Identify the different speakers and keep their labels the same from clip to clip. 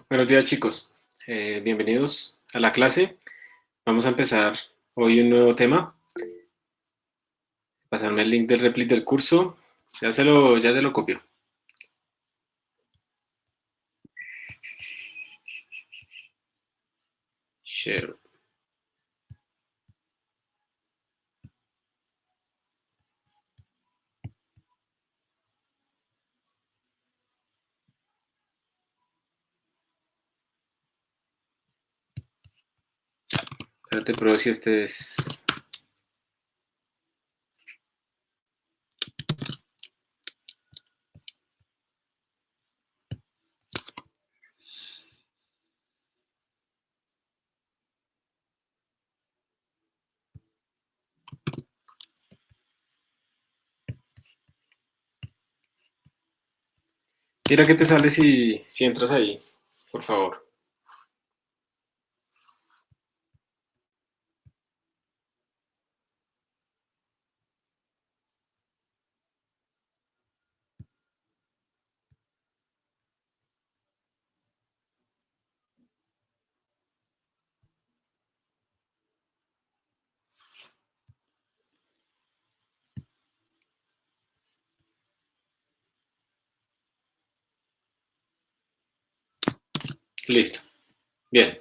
Speaker 1: Buenos días, chicos. Bienvenidos a la clase. Vamos a empezar hoy un nuevo tema. Pasarme el link del Replit del curso. Ya te lo copio. Share. Espérate, pruebo si este es... Mira qué te sale si entras ahí, por favor. Listo. Bien.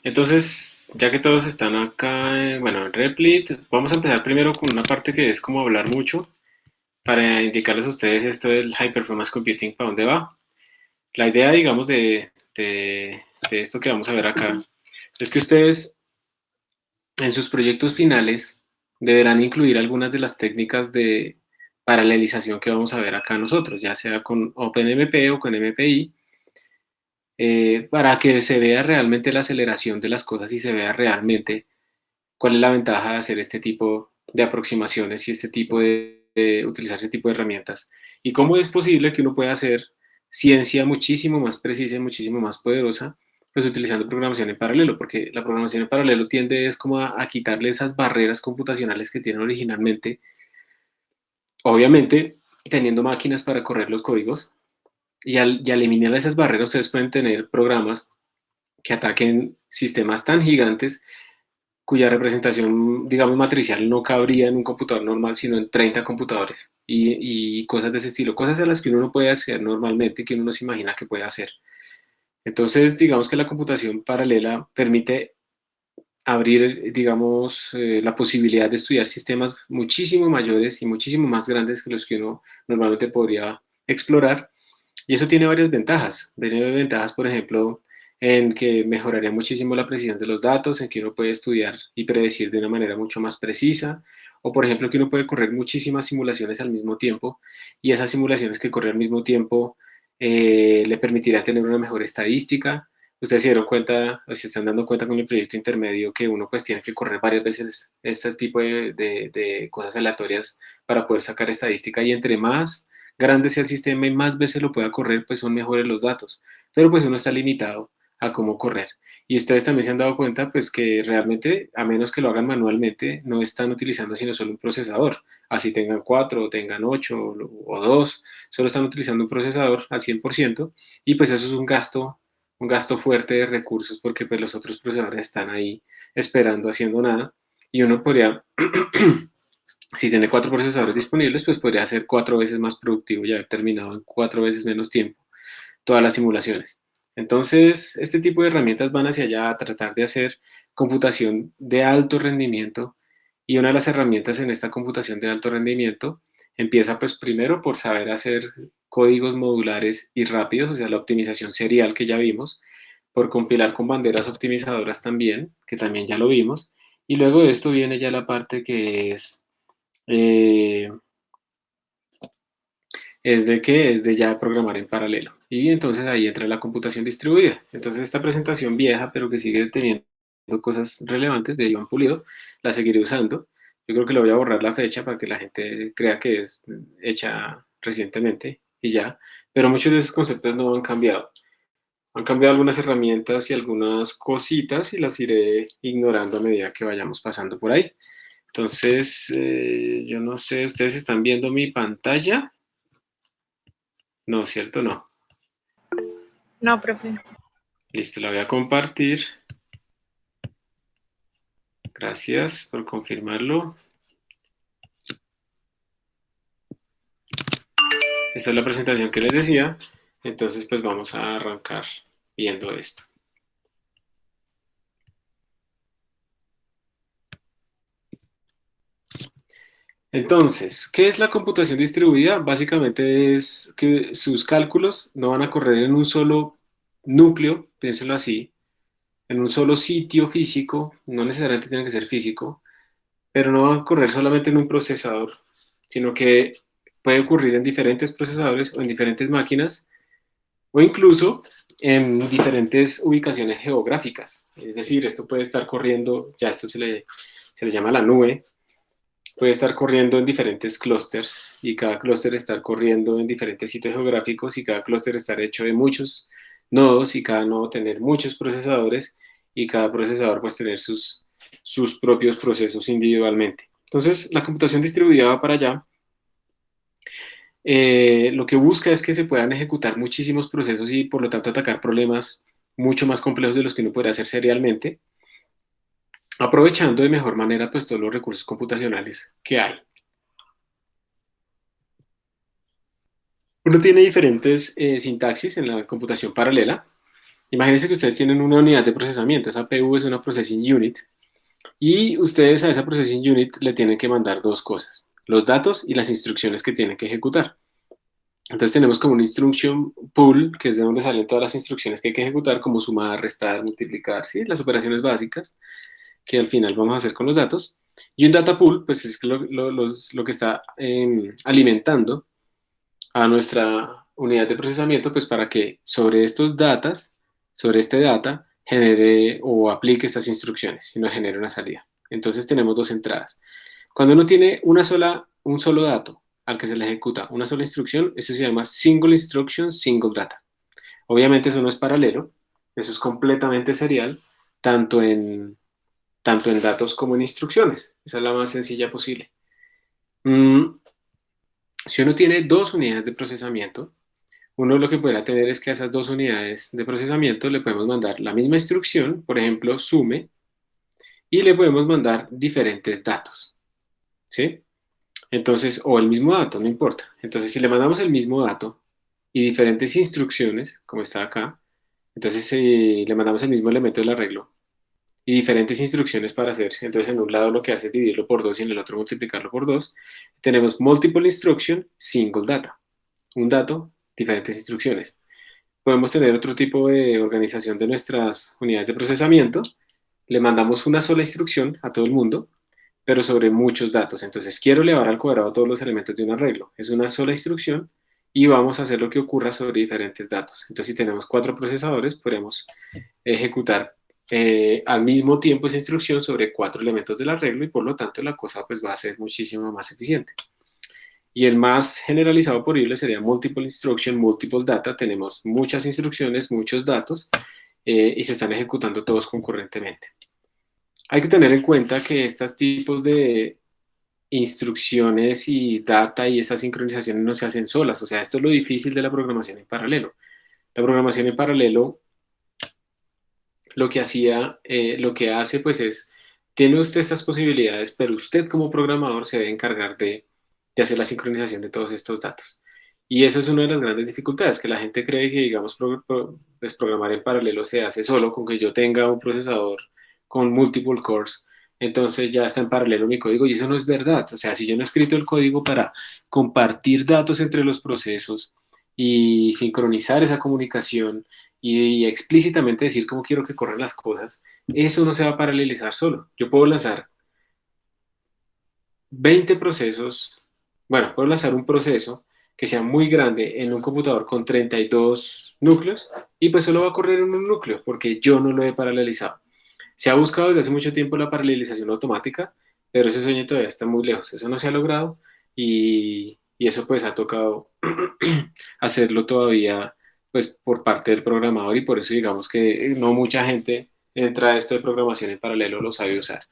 Speaker 1: Entonces, ya que todos están acá, bueno, en Replit, vamos a empezar primero con una parte que es como hablar mucho para indicarles a ustedes esto del High Performance Computing, para dónde va. La idea, digamos, de esto que vamos a ver acá es que ustedes en sus proyectos finales deberán incluir algunas de las técnicas de paralelización que vamos a ver acá nosotros, ya sea con OpenMP o con MPI, para que se vea realmente la aceleración de las cosas y se vea realmente cuál es la ventaja de hacer este tipo de aproximaciones y este tipo de utilizar ese tipo de herramientas. Y cómo es posible que uno pueda hacer ciencia muchísimo más precisa y muchísimo más poderosa, pues utilizando programación en paralelo, porque la programación en paralelo tiende es como a quitarle esas barreras computacionales que tienen originalmente, obviamente teniendo máquinas para correr los códigos, y al eliminar esas barreras ustedes pueden tener programas que ataquen sistemas tan gigantes cuya representación, digamos, matricial no cabría en un computador normal, sino en 30 computadores y cosas de ese estilo, cosas a las que uno no puede acceder normalmente, que uno no se imagina que puede hacer. Entonces, digamos que la computación paralela permite abrir, digamos, la posibilidad de estudiar sistemas muchísimo mayores y muchísimo más grandes que los que uno normalmente podría explorar. Y eso tiene varias ventajas. Tiene ventajas, por ejemplo, en que mejoraría muchísimo la precisión de los datos, en que uno puede estudiar y predecir de una manera mucho más precisa, o por ejemplo que uno puede correr muchísimas simulaciones al mismo tiempo y esas simulaciones que corren al mismo tiempo le permitirá tener una mejor estadística. Ustedes se dieron cuenta, o se están dando cuenta con el proyecto intermedio que uno pues tiene que correr varias veces este tipo de cosas aleatorias para poder sacar estadística y entre más grande sea el sistema y más veces lo pueda correr, pues son mejores los datos. Pero pues uno está limitado a cómo correr. Y ustedes también se han dado cuenta, pues que realmente, a menos que lo hagan manualmente, no están utilizando sino solo un procesador. Así tengan cuatro, o tengan ocho o dos, solo están utilizando un procesador al 100% y pues eso es un gasto fuerte de recursos porque pues los otros procesadores están ahí esperando, haciendo nada. Y uno podría si tiene cuatro procesadores disponibles, pues podría ser cuatro veces más productivo y haber terminado en cuatro veces menos tiempo todas las simulaciones. Entonces, este tipo de herramientas van hacia allá a tratar de hacer computación de alto rendimiento y una de las herramientas en esta computación de alto rendimiento empieza pues primero por saber hacer códigos modulares y rápidos, o sea, la optimización serial que ya vimos, por compilar con banderas optimizadoras también, que también ya lo vimos, y luego de esto viene ya la parte que eh, es de ya programar en paralelo. Y entonces ahí entra la computación distribuida. Entonces esta presentación vieja, pero que sigue teniendo cosas relevantes de Iván Pulido, la seguiré usando. Yo creo que le voy a borrar la fecha para que la gente crea que es hecha recientemente y ya. Pero muchos de esos conceptos no han cambiado. Han cambiado algunas herramientas y algunas cositas y las iré ignorando a medida que vayamos pasando por ahí. Entonces, yo no sé, ¿ustedes están viendo mi pantalla? No, ¿cierto? No.
Speaker 2: No, profe.
Speaker 1: Listo, la voy a compartir. Gracias por confirmarlo. Esta es la presentación que les decía. Entonces, pues vamos a arrancar viendo esto. Entonces, ¿qué es la computación distribuida? Básicamente es que sus cálculos no van a correr en un solo núcleo, piénselo así, en un solo sitio físico, no necesariamente tiene que ser físico, pero no van a correr solamente en un procesador, sino que puede ocurrir en diferentes procesadores o en diferentes máquinas o incluso en diferentes ubicaciones geográficas. Es decir, esto puede estar corriendo, ya esto se le llama la nube, puede estar corriendo en diferentes clústeres y cada clúster estar corriendo en diferentes sitios geográficos y cada clúster estar hecho de muchos nodos y cada nodo tener muchos procesadores y cada procesador pues tener sus propios procesos individualmente. Entonces, la computación distribuida va para allá. Lo que busca es que se puedan ejecutar muchísimos procesos y por lo tanto atacar problemas mucho más complejos de los que uno puede hacer serialmente, aprovechando de mejor manera pues todos los recursos computacionales que hay. Uno tiene diferentes sintaxis en la computación paralela. Imagínense que ustedes tienen una unidad de procesamiento, esa PU es una Processing Unit, y ustedes a esa Processing Unit le tienen que mandar dos cosas, los datos y las instrucciones que tienen que ejecutar. Entonces tenemos como un instruction pool, que es de donde salen todas las instrucciones que hay que ejecutar, como sumar, restar, multiplicar, ¿sí? Las operaciones básicas que al final vamos a hacer con los datos. Y un data pool, pues es lo que está alimentando a nuestra unidad de procesamiento, pues para que sobre estos datas, sobre este data, genere o aplique estas instrucciones y nos genere una salida. Entonces tenemos dos entradas. Cuando uno tiene un solo dato al que se le ejecuta una sola instrucción, eso se llama single instruction, single data. Obviamente eso no es paralelo, eso es completamente serial, tanto en, tanto en datos como en instrucciones. Esa es la más sencilla posible. Si uno tiene dos unidades de procesamiento, uno lo que podrá tener es que a esas dos unidades de procesamiento le podemos mandar la misma instrucción, por ejemplo, sume, y le podemos mandar diferentes datos, ¿sí? Entonces, o el mismo dato, no importa. Entonces, si le mandamos el mismo dato y diferentes instrucciones, como está acá, entonces le mandamos el mismo elemento del arreglo y diferentes instrucciones para hacer. Entonces, en un lado lo que hace es dividirlo por dos y en el otro multiplicarlo por dos. Tenemos multiple instruction, single data. Un dato, diferentes instrucciones. Podemos tener otro tipo de organización de nuestras unidades de procesamiento. Le mandamos una sola instrucción a todo el mundo, pero sobre muchos datos. Entonces, quiero elevar al cuadrado todos los elementos de un arreglo. Es una sola instrucción y vamos a hacer lo que ocurra sobre diferentes datos. Entonces, si tenemos 4 procesadores, podemos ejecutar al mismo tiempo esa instrucción sobre 4 elementos del arreglo y por lo tanto la cosa pues va a ser muchísimo más eficiente. Y el más generalizado posible sería multiple instruction, multiple data. Tenemos muchas instrucciones, muchos datos y se están ejecutando todos concurrentemente. Hay que tener en cuenta que estos tipos de instrucciones y data y esas sincronizaciones no se hacen solas. O sea, esto es lo difícil de la programación en paralelo. La programación en paralelo lo que hace pues es, tiene usted estas posibilidades, pero usted como programador se debe encargar de hacer la sincronización de todos estos datos. Y esa es una de las grandes dificultades, que la gente cree que, digamos, pues, programar en paralelo se hace solo con que yo tenga un procesador con multiple cores, entonces ya está en paralelo mi código, y eso no es verdad. O sea, si yo no he escrito el código para compartir datos entre los procesos y sincronizar esa comunicación y explícitamente decir cómo quiero que corran las cosas, eso no se va a paralelizar solo. Yo puedo lanzar 20 procesos, bueno, puedo lanzar un proceso que sea muy grande en un computador con 32 núcleos y pues solo va a correr en un núcleo porque yo no lo he paralelizado. Se ha buscado desde hace mucho tiempo la paralelización automática, pero ese sueño todavía está muy lejos. Eso no se ha logrado y eso pues ha tocado hacerlo todavía pues por parte del programador y por eso digamos que no mucha gente entra a esto de programación en paralelo, lo sabe usar.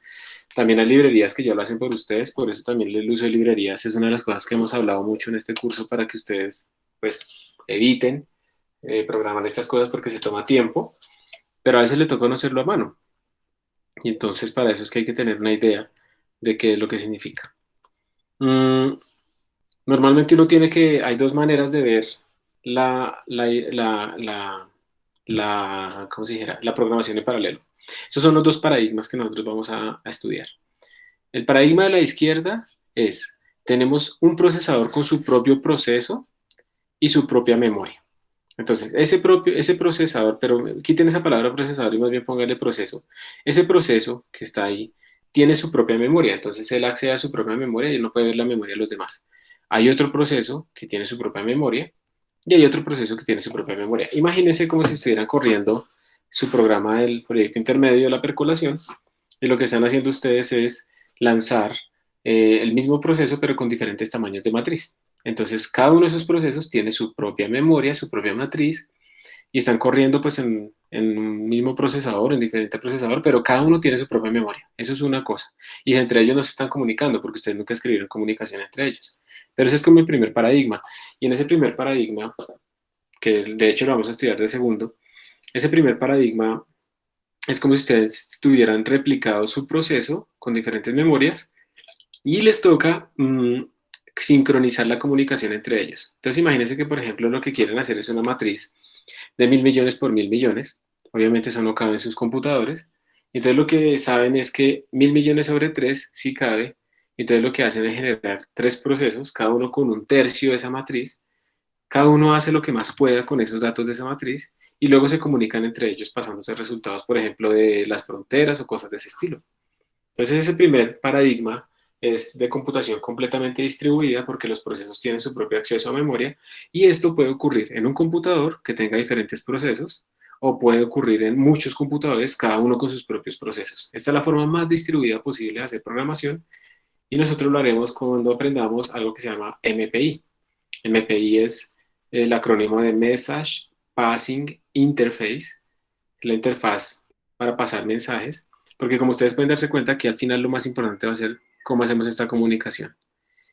Speaker 1: También hay librerías que ya lo hacen por ustedes, por eso también el uso de librerías es una de las cosas que hemos hablado mucho en este curso para que ustedes pues eviten programar estas cosas porque se toma tiempo. pero a veces le toca no hacerlo a mano. Y entonces para eso es que hay que tener una idea de qué es lo que significa. Mm, Normalmente uno tiene que, hay dos maneras de ver ¿cómo se dijera? La programación en paralelo. Esos son los dos paradigmas que nosotros vamos a estudiar. El paradigma de la izquierda es, tenemos un procesador con su propio proceso y su propia memoria. Entonces, ese procesador, pero quiten esa palabra procesador y más bien póngale proceso. Ese proceso que está ahí tiene su propia memoria, entonces él accede a su propia memoria y no puede ver la memoria de los demás. Hay otro proceso que tiene su propia memoria y hay otro proceso que tiene su propia memoria. Imagínense como si estuvieran corriendo su programa del proyecto intermedio de la percolación y lo que están haciendo ustedes es lanzar el mismo proceso pero con diferentes tamaños de matriz. Entonces, cada uno de esos procesos tiene su propia memoria, su propia matriz, y están corriendo pues en un mismo procesador, en diferente procesador, pero cada uno tiene su propia memoria. Eso es una cosa. Y entre ellos no se están comunicando porque ustedes nunca escribieron comunicación entre ellos. Pero ese es como el primer paradigma. Y en ese primer paradigma, que de hecho lo vamos a estudiar de segundo, ese primer paradigma es como si ustedes tuvieran replicado su proceso con diferentes memorias y les toca sincronizar la comunicación entre ellos. Entonces imagínense que, por ejemplo, lo que quieren hacer es una matriz de 1.000 millones por 1.000 millones. Obviamente eso no cabe en sus computadores. Entonces lo que saben es que 1.000 millones sobre 3 sí cabe. Entonces lo que hacen es generar tres procesos, cada uno con un tercio de esa matriz. Cada uno hace lo que más pueda con esos datos de esa matriz y luego se comunican entre ellos pasándose resultados, por ejemplo, de las fronteras o cosas de ese estilo. Entonces ese primer paradigma es de computación completamente distribuida porque los procesos tienen su propio acceso a memoria y esto puede ocurrir en un computador que tenga diferentes procesos o puede ocurrir en muchos computadores, cada uno con sus propios procesos. Esta es la forma más distribuida posible de hacer programación y nosotros lo haremos cuando aprendamos algo que se llama MPI. MPI es el acrónimo de Message Passing Interface, la interfaz para pasar mensajes, porque como ustedes pueden darse cuenta que al final lo más importante va a ser cómo hacemos esta comunicación.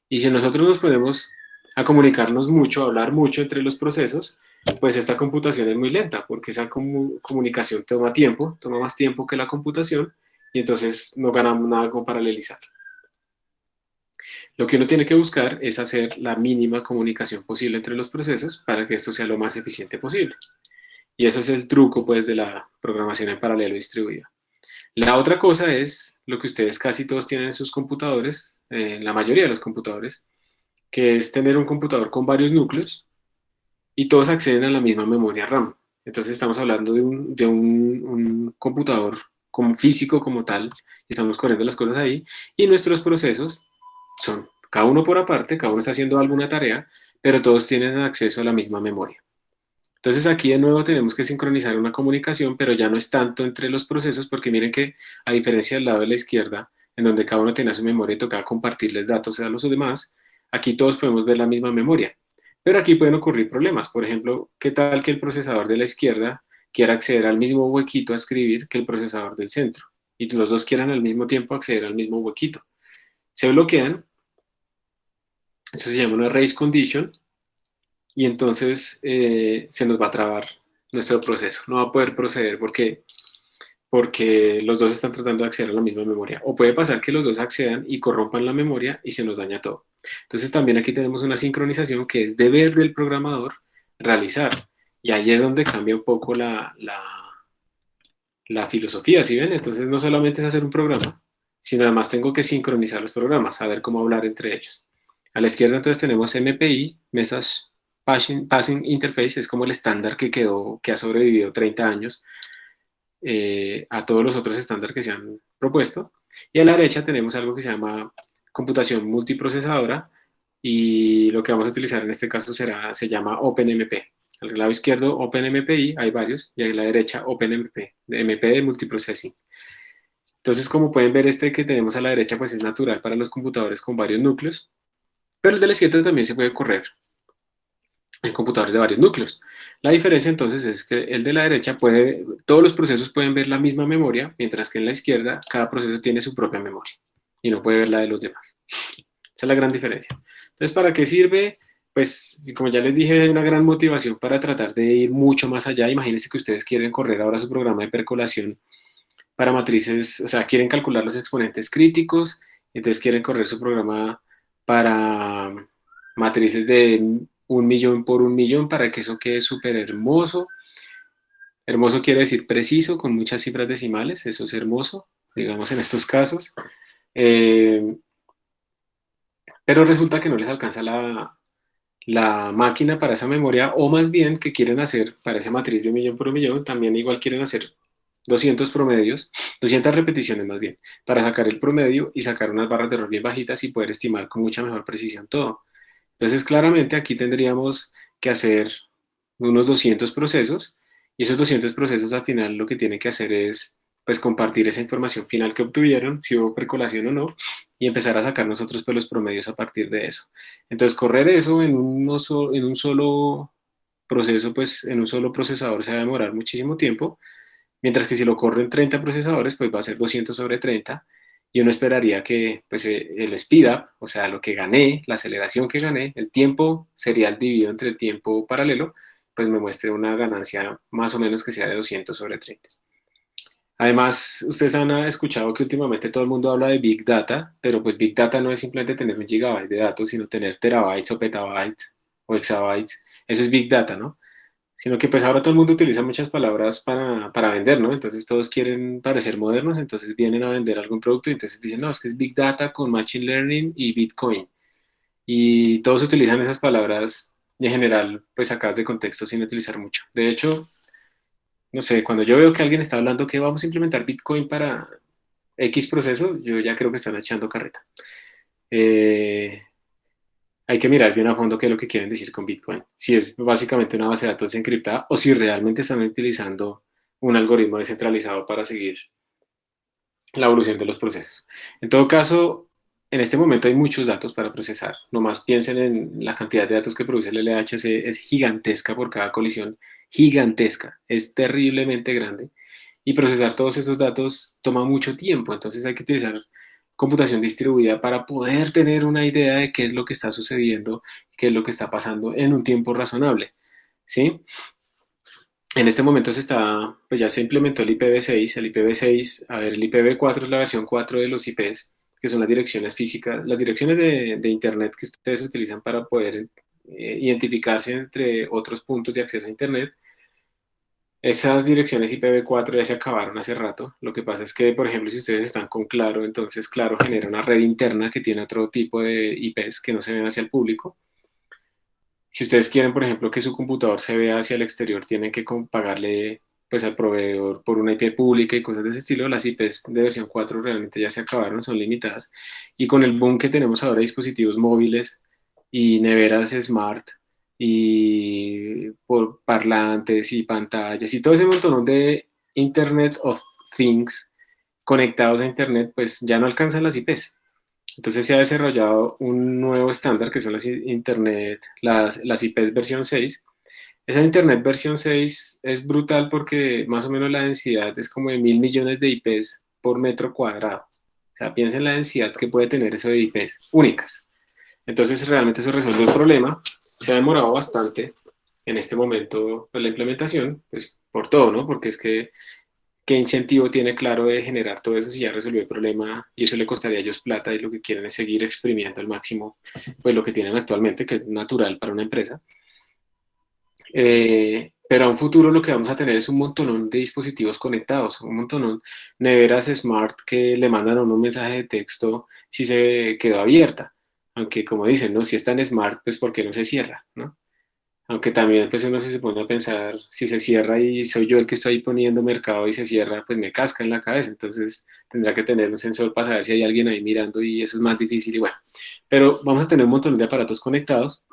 Speaker 1: Y si nosotros nos ponemos a comunicarnos mucho, a hablar mucho entre los procesos, pues esta computación es muy lenta, porque esa comunicación toma tiempo, toma más tiempo que la computación, y entonces no ganamos nada con paralelizar. Lo que uno tiene que buscar es hacer la mínima comunicación posible entre los procesos para que esto sea lo más eficiente posible. Y eso es el truco, pues, de la programación en paralelo distribuida. La otra cosa es lo que ustedes casi todos tienen en sus computadores, en la mayoría de los computadores, que es tener un computador con varios núcleos y todos acceden a la misma memoria RAM. Entonces estamos hablando de un computador como físico como tal, y estamos corriendo las cosas ahí, y nuestros procesos son cada uno por aparte, cada uno está haciendo alguna tarea, pero todos tienen acceso a la misma memoria. Entonces aquí de nuevo tenemos que sincronizar una comunicación, pero ya no es tanto entre los procesos, porque miren que a diferencia del lado de la izquierda, en donde cada uno tenía su memoria y tocaba compartirles datos a los demás, aquí todos podemos ver la misma memoria. Pero aquí pueden ocurrir problemas. Por ejemplo, ¿qué tal que el procesador de la izquierda quiera acceder al mismo huequito a escribir que el procesador del centro? Y los dos quieran al mismo tiempo acceder al mismo huequito. Se bloquean, eso se llama una race condition, y entonces se nos va a trabar nuestro proceso. No va a poder proceder porque los dos están tratando de acceder a la misma memoria. O puede pasar que los dos accedan y corrompan la memoria y se nos daña todo. Entonces también aquí tenemos una sincronización que es deber del programador realizar. Y ahí es donde cambia un poco la filosofía, ¿sí ven? Entonces no solamente es hacer un programa, sino además tengo que sincronizar los programas, saber cómo hablar entre ellos. A la izquierda entonces tenemos MPI, Message Passing Interface, es como el estándar que quedó, que ha sobrevivido 30 años a todos los otros estándares que se han propuesto. Y a la derecha tenemos algo que se llama computación multiprocesadora y lo que vamos a utilizar en este caso se llama OpenMP. Al lado izquierdo OpenMPI, hay varios, y a la derecha OpenMP, MP de multiprocessing. Entonces, como pueden ver, este que tenemos a la derecha pues es natural para los computadores con varios núcleos, pero el de la izquierda también se puede correr en computadores de varios núcleos. La diferencia entonces es que el de la derecha todos los procesos pueden ver la misma memoria, mientras que en la izquierda cada proceso tiene su propia memoria y no puede ver la de los demás. Esa es la gran diferencia. Entonces, ¿para qué sirve? pues como ya les dije, hay una gran motivación para tratar de ir mucho más allá. Imagínense que ustedes quieren correr ahora su programa de percolación para matrices, o sea, quieren calcular los exponentes críticos, entonces quieren correr su programa para matrices de 1.000.000 por 1.000.000 para que eso quede súper hermoso. Hermoso quiere decir preciso, con muchas cifras decimales, eso es hermoso, digamos en estos casos. Eh, pero resulta que no les alcanza la máquina para esa memoria, o más bien que quieren hacer para esa matriz de 1.000.000 por 1.000.000, también igual quieren hacer 200 promedios, 200 repeticiones más bien, para sacar el promedio y sacar unas barras de error bien bajitas y poder estimar con mucha mejor precisión todo. Entonces, claramente aquí tendríamos que hacer unos 200 procesos y esos 200 procesos al final lo que tienen que hacer es pues compartir esa información final que obtuvieron, si hubo percolación o no, y empezar a sacar nosotros pues los promedios a partir de eso. Entonces, correr eso en un solo proceso, pues en un solo procesador se va a demorar muchísimo tiempo, mientras que si lo corro en 30 procesadores, pues va a ser 200 sobre 30, y uno esperaría que pues, el speed up, o sea, lo que gané, la aceleración que gané, el tiempo serial dividido entre el tiempo paralelo, pues me muestre una ganancia más o menos que sea de 200 sobre 30. Además, ustedes han escuchado que últimamente todo el mundo habla de Big Data, pero pues Big Data no es simplemente tener un gigabyte de datos, sino tener terabytes o petabytes o exabytes. Eso es Big Data, ¿no? Sino que pues ahora todo el mundo utiliza muchas palabras para vender, ¿no? Entonces todos quieren parecer modernos, entonces vienen a vender algún producto y entonces dicen, no, es que es Big Data con Machine Learning y Bitcoin. Y todos utilizan esas palabras y en general pues sacadas de contexto sin utilizar mucho. De hecho, no sé, cuando yo veo que alguien está hablando que vamos a implementar Bitcoin para X proceso, yo ya creo que están echando carreta. Eh, Hay que mirar bien a fondo qué es lo que quieren decir con Bitcoin. Si es básicamente una base de datos encriptada o si realmente están utilizando un algoritmo descentralizado para seguir la evolución de los procesos. En todo caso, en este momento hay muchos datos para procesar. Nomás piensen en la cantidad de datos que produce el LHC, es gigantesca por cada colisión, gigantesca, es terriblemente grande. Y procesar todos esos datos toma mucho tiempo, entonces hay que utilizar computación distribuida para poder tener una idea de qué es lo que está sucediendo, qué es lo que está pasando en un tiempo razonable, ¿sí? En este momento pues ya se implementó el IPv6, a ver, el IPv4 es la versión 4 de los IPs, que son las direcciones físicas, las direcciones de Internet que ustedes utilizan para poder identificarse entre otros puntos de acceso a Internet. Esas direcciones IPv4 ya se acabaron hace rato. Lo que pasa es que, por ejemplo, si ustedes están con Claro, entonces Claro genera una red interna que tiene otro tipo de IPs que no se ven hacia el público. Si ustedes quieren, por ejemplo, que su computador se vea hacia el exterior, tienen que pagarle pues al proveedor por una IP pública y cosas de ese estilo. Las IPs de versión 4 realmente ya se acabaron, son limitadas. Y con el boom que tenemos ahora, dispositivos móviles y neveras smart y por parlantes y pantallas y todo ese montón de Internet of Things conectados a Internet, pues ya no alcanzan las IPs. Entonces se ha desarrollado un nuevo estándar que son las IPs versión 6. Esa Internet versión 6 es brutal porque más o menos la densidad es como de 1.000.000.000 de IPs por metro cuadrado. O sea, piensen en la densidad que puede tener eso de IPs únicas. Entonces realmente eso resuelve el problema. Se ha demorado bastante en este momento pues, la implementación, pues por todo, ¿no? Porque es que ¿qué incentivo tiene Claro de generar todo eso si ya resolvió el problema y eso le costaría a ellos plata y lo que quieren es seguir exprimiendo al máximo pues lo que tienen actualmente, que es natural para una empresa? Pero a un futuro lo que vamos a tener es un montonón de dispositivos conectados, un montonón neveras smart que le mandan a uno un mensaje de texto si se quedó abierta. Aunque como dicen, ¿no? Si es tan smart, pues ¿por qué no se cierra? ¿No? Aunque también pues uno se pone a pensar, si se cierra y soy yo el que estoy poniendo mercado y se cierra, pues me casca en la cabeza. Entonces tendrá que tener un sensor para saber si hay alguien ahí mirando y eso es más difícil y bueno. Pero vamos a tener un montón de aparatos conectados,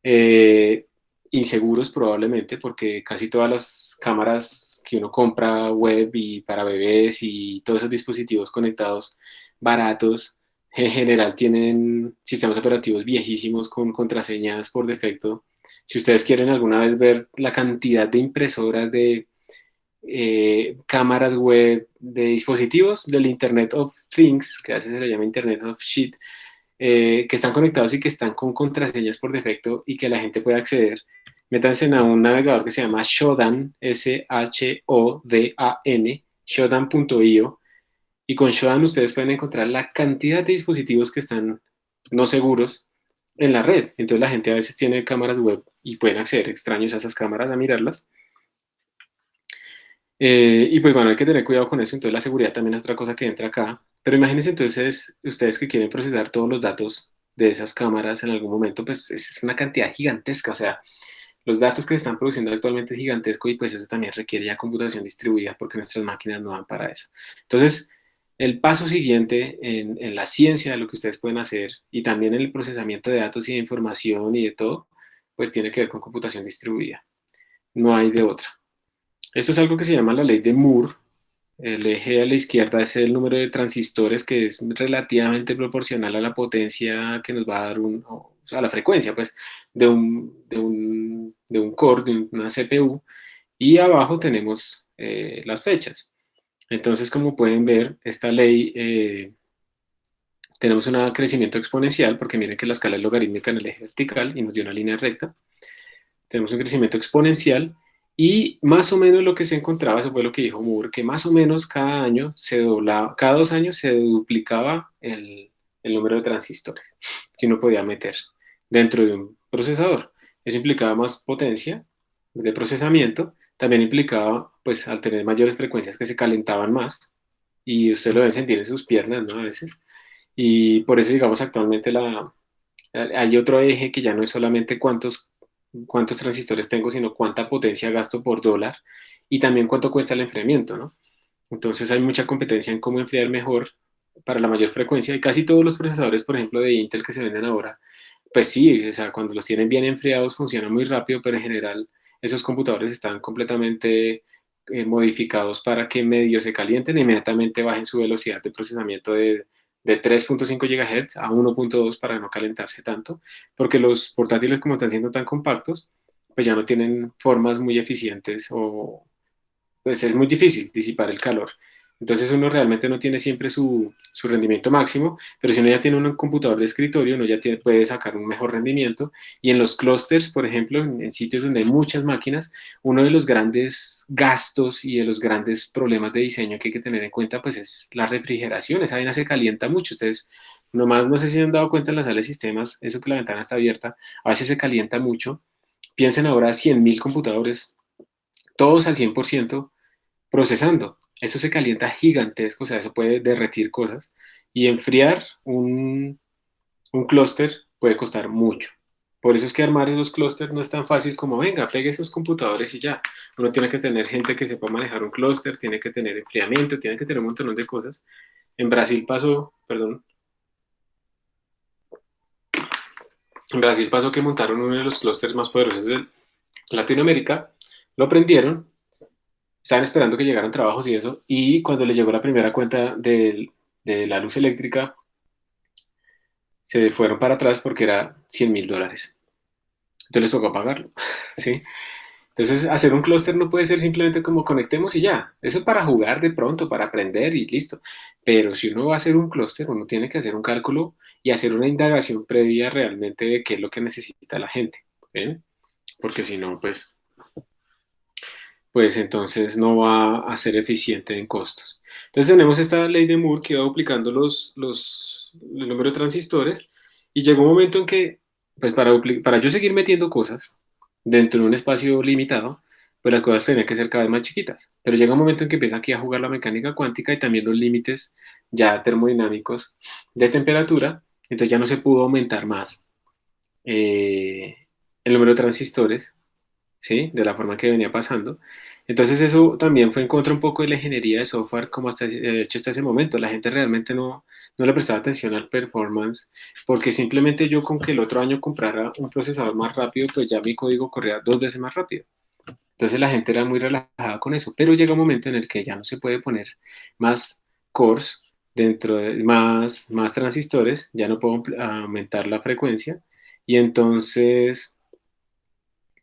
Speaker 1: eh, inseguros probablemente, porque casi todas las cámaras que uno compra web y para bebés y todos esos dispositivos conectados baratos, en general tienen sistemas operativos viejísimos con contraseñas por defecto. Si ustedes quieren alguna vez ver la cantidad de impresoras, de cámaras web, de dispositivos del Internet of Things, que a veces se le llama Internet of Shit, que están conectados y que están con contraseñas por defecto y que la gente puede acceder, métanse a un navegador que se llama Shodan, Shodan, shodan.io, y con Shodan ustedes pueden encontrar la cantidad de dispositivos que están no seguros en la red. Entonces la gente a veces tiene cámaras web y pueden acceder extraños a esas cámaras a mirarlas. Y pues bueno, hay que tener cuidado con eso. Entonces la seguridad también es otra cosa que entra acá. Pero imagínense entonces ustedes que quieren procesar todos los datos de esas cámaras en algún momento, pues es una cantidad gigantesca. O sea, los datos que se están produciendo actualmente es gigantesco y pues eso también requiere ya computación distribuida porque nuestras máquinas no dan para eso. Entonces, el paso siguiente en la ciencia de lo que ustedes pueden hacer y también en el procesamiento de datos y de información y de todo, pues tiene que ver con computación distribuida. No hay de otra. Esto es algo que se llama la ley de Moore. El eje a la izquierda es el número de transistores que es relativamente proporcional a la potencia que nos va a dar o sea, a la frecuencia, pues, de un core, de una CPU, y abajo tenemos las fechas. Entonces, como pueden ver, esta ley, tenemos un crecimiento exponencial, porque miren que la escala es logarítmica en el eje vertical y nos dio una línea recta. Tenemos un crecimiento exponencial y más o menos lo que se encontraba, eso fue lo que dijo Moore, que más o menos cada año se doblaba, cada 2 años se duplicaba el número de transistores que uno podía meter dentro de un procesador. Eso implicaba más potencia de procesamiento, también implicaba, pues, al tener mayores frecuencias que se calentaban más, y usted lo debe sentir en sus piernas, ¿no? A veces. Y por eso, digamos, actualmente hay otro eje que ya no es solamente cuántos transistores tengo, sino cuánta potencia gasto por dólar y también cuánto cuesta el enfriamiento, ¿no? Entonces hay mucha competencia en cómo enfriar mejor para la mayor frecuencia y casi todos los procesadores, por ejemplo, de Intel que se venden ahora, pues sí, o sea, cuando los tienen bien enfriados funcionan muy rápido, pero en general esos computadores están completamente modificados para que medio se calienten e inmediatamente bajen su velocidad de procesamiento de 3.5 GHz a 1.2 para no calentarse tanto, porque los portátiles como están siendo tan compactos, pues ya no tienen formas muy eficientes o pues es muy difícil disipar el calor. Entonces uno realmente no tiene siempre su rendimiento máximo, pero si uno ya tiene un computador de escritorio, uno ya puede sacar un mejor rendimiento. Y en los clústeres, por ejemplo, en sitios donde hay muchas máquinas, uno de los grandes gastos y de los grandes problemas de diseño que hay que tener en cuenta, pues es la refrigeración. Esa vaina se calienta mucho. Ustedes nomás no sé si se han dado cuenta en la sala de sistemas, eso que la ventana está abierta, a veces se calienta mucho. Piensen ahora 100.000 computadores, todos al 100% procesando. Eso se calienta gigantesco, o sea, eso puede derretir cosas. Y enfriar un clúster puede costar mucho. Por eso es que armar esos clústeres no es tan fácil como, venga, pegue esos computadores y ya. Uno tiene que tener gente que sepa manejar un clúster, tiene que tener enfriamiento, tiene que tener un montón de cosas. En Brasil pasó, perdón, en Brasil pasó que montaron uno de los clústeres más poderosos de Latinoamérica, lo prendieron, estaban esperando que llegaran trabajos y eso, y cuando les llegó la primera cuenta de la luz eléctrica, se fueron para atrás porque era $100.000. Entonces les tocó pagarlo, ¿sí? Entonces, hacer un clúster no puede ser simplemente como conectemos y ya. Eso es para jugar de pronto, para aprender y listo. Pero si uno va a hacer un clúster, uno tiene que hacer un cálculo y hacer una indagación previa realmente de qué es lo que necesita la gente, ¿ven? Porque si no, pues entonces no va a ser eficiente en costos. Entonces tenemos esta ley de Moore que va duplicando el número de transistores y llegó un momento en que, pues para yo seguir metiendo cosas dentro de un espacio limitado, pues las cosas tenían que ser cada vez más chiquitas. Pero llega un momento en que empieza aquí a jugar la mecánica cuántica y también los límites ya termodinámicos de temperatura, entonces ya no se pudo aumentar más eh, el número de transistores, ¿sí? De la forma que venía pasando. Entonces eso también fue en contra un poco de la ingeniería de software como hecho hasta ese momento. La gente realmente no le prestaba atención al performance porque simplemente yo con que el otro año comprara un procesador más rápido, pues ya mi código corría 2 veces más rápido. Entonces la gente era muy relajada con eso, pero llega un momento en el que ya no se puede poner más cores dentro de más transistores, ya no puedo aumentar la frecuencia y entonces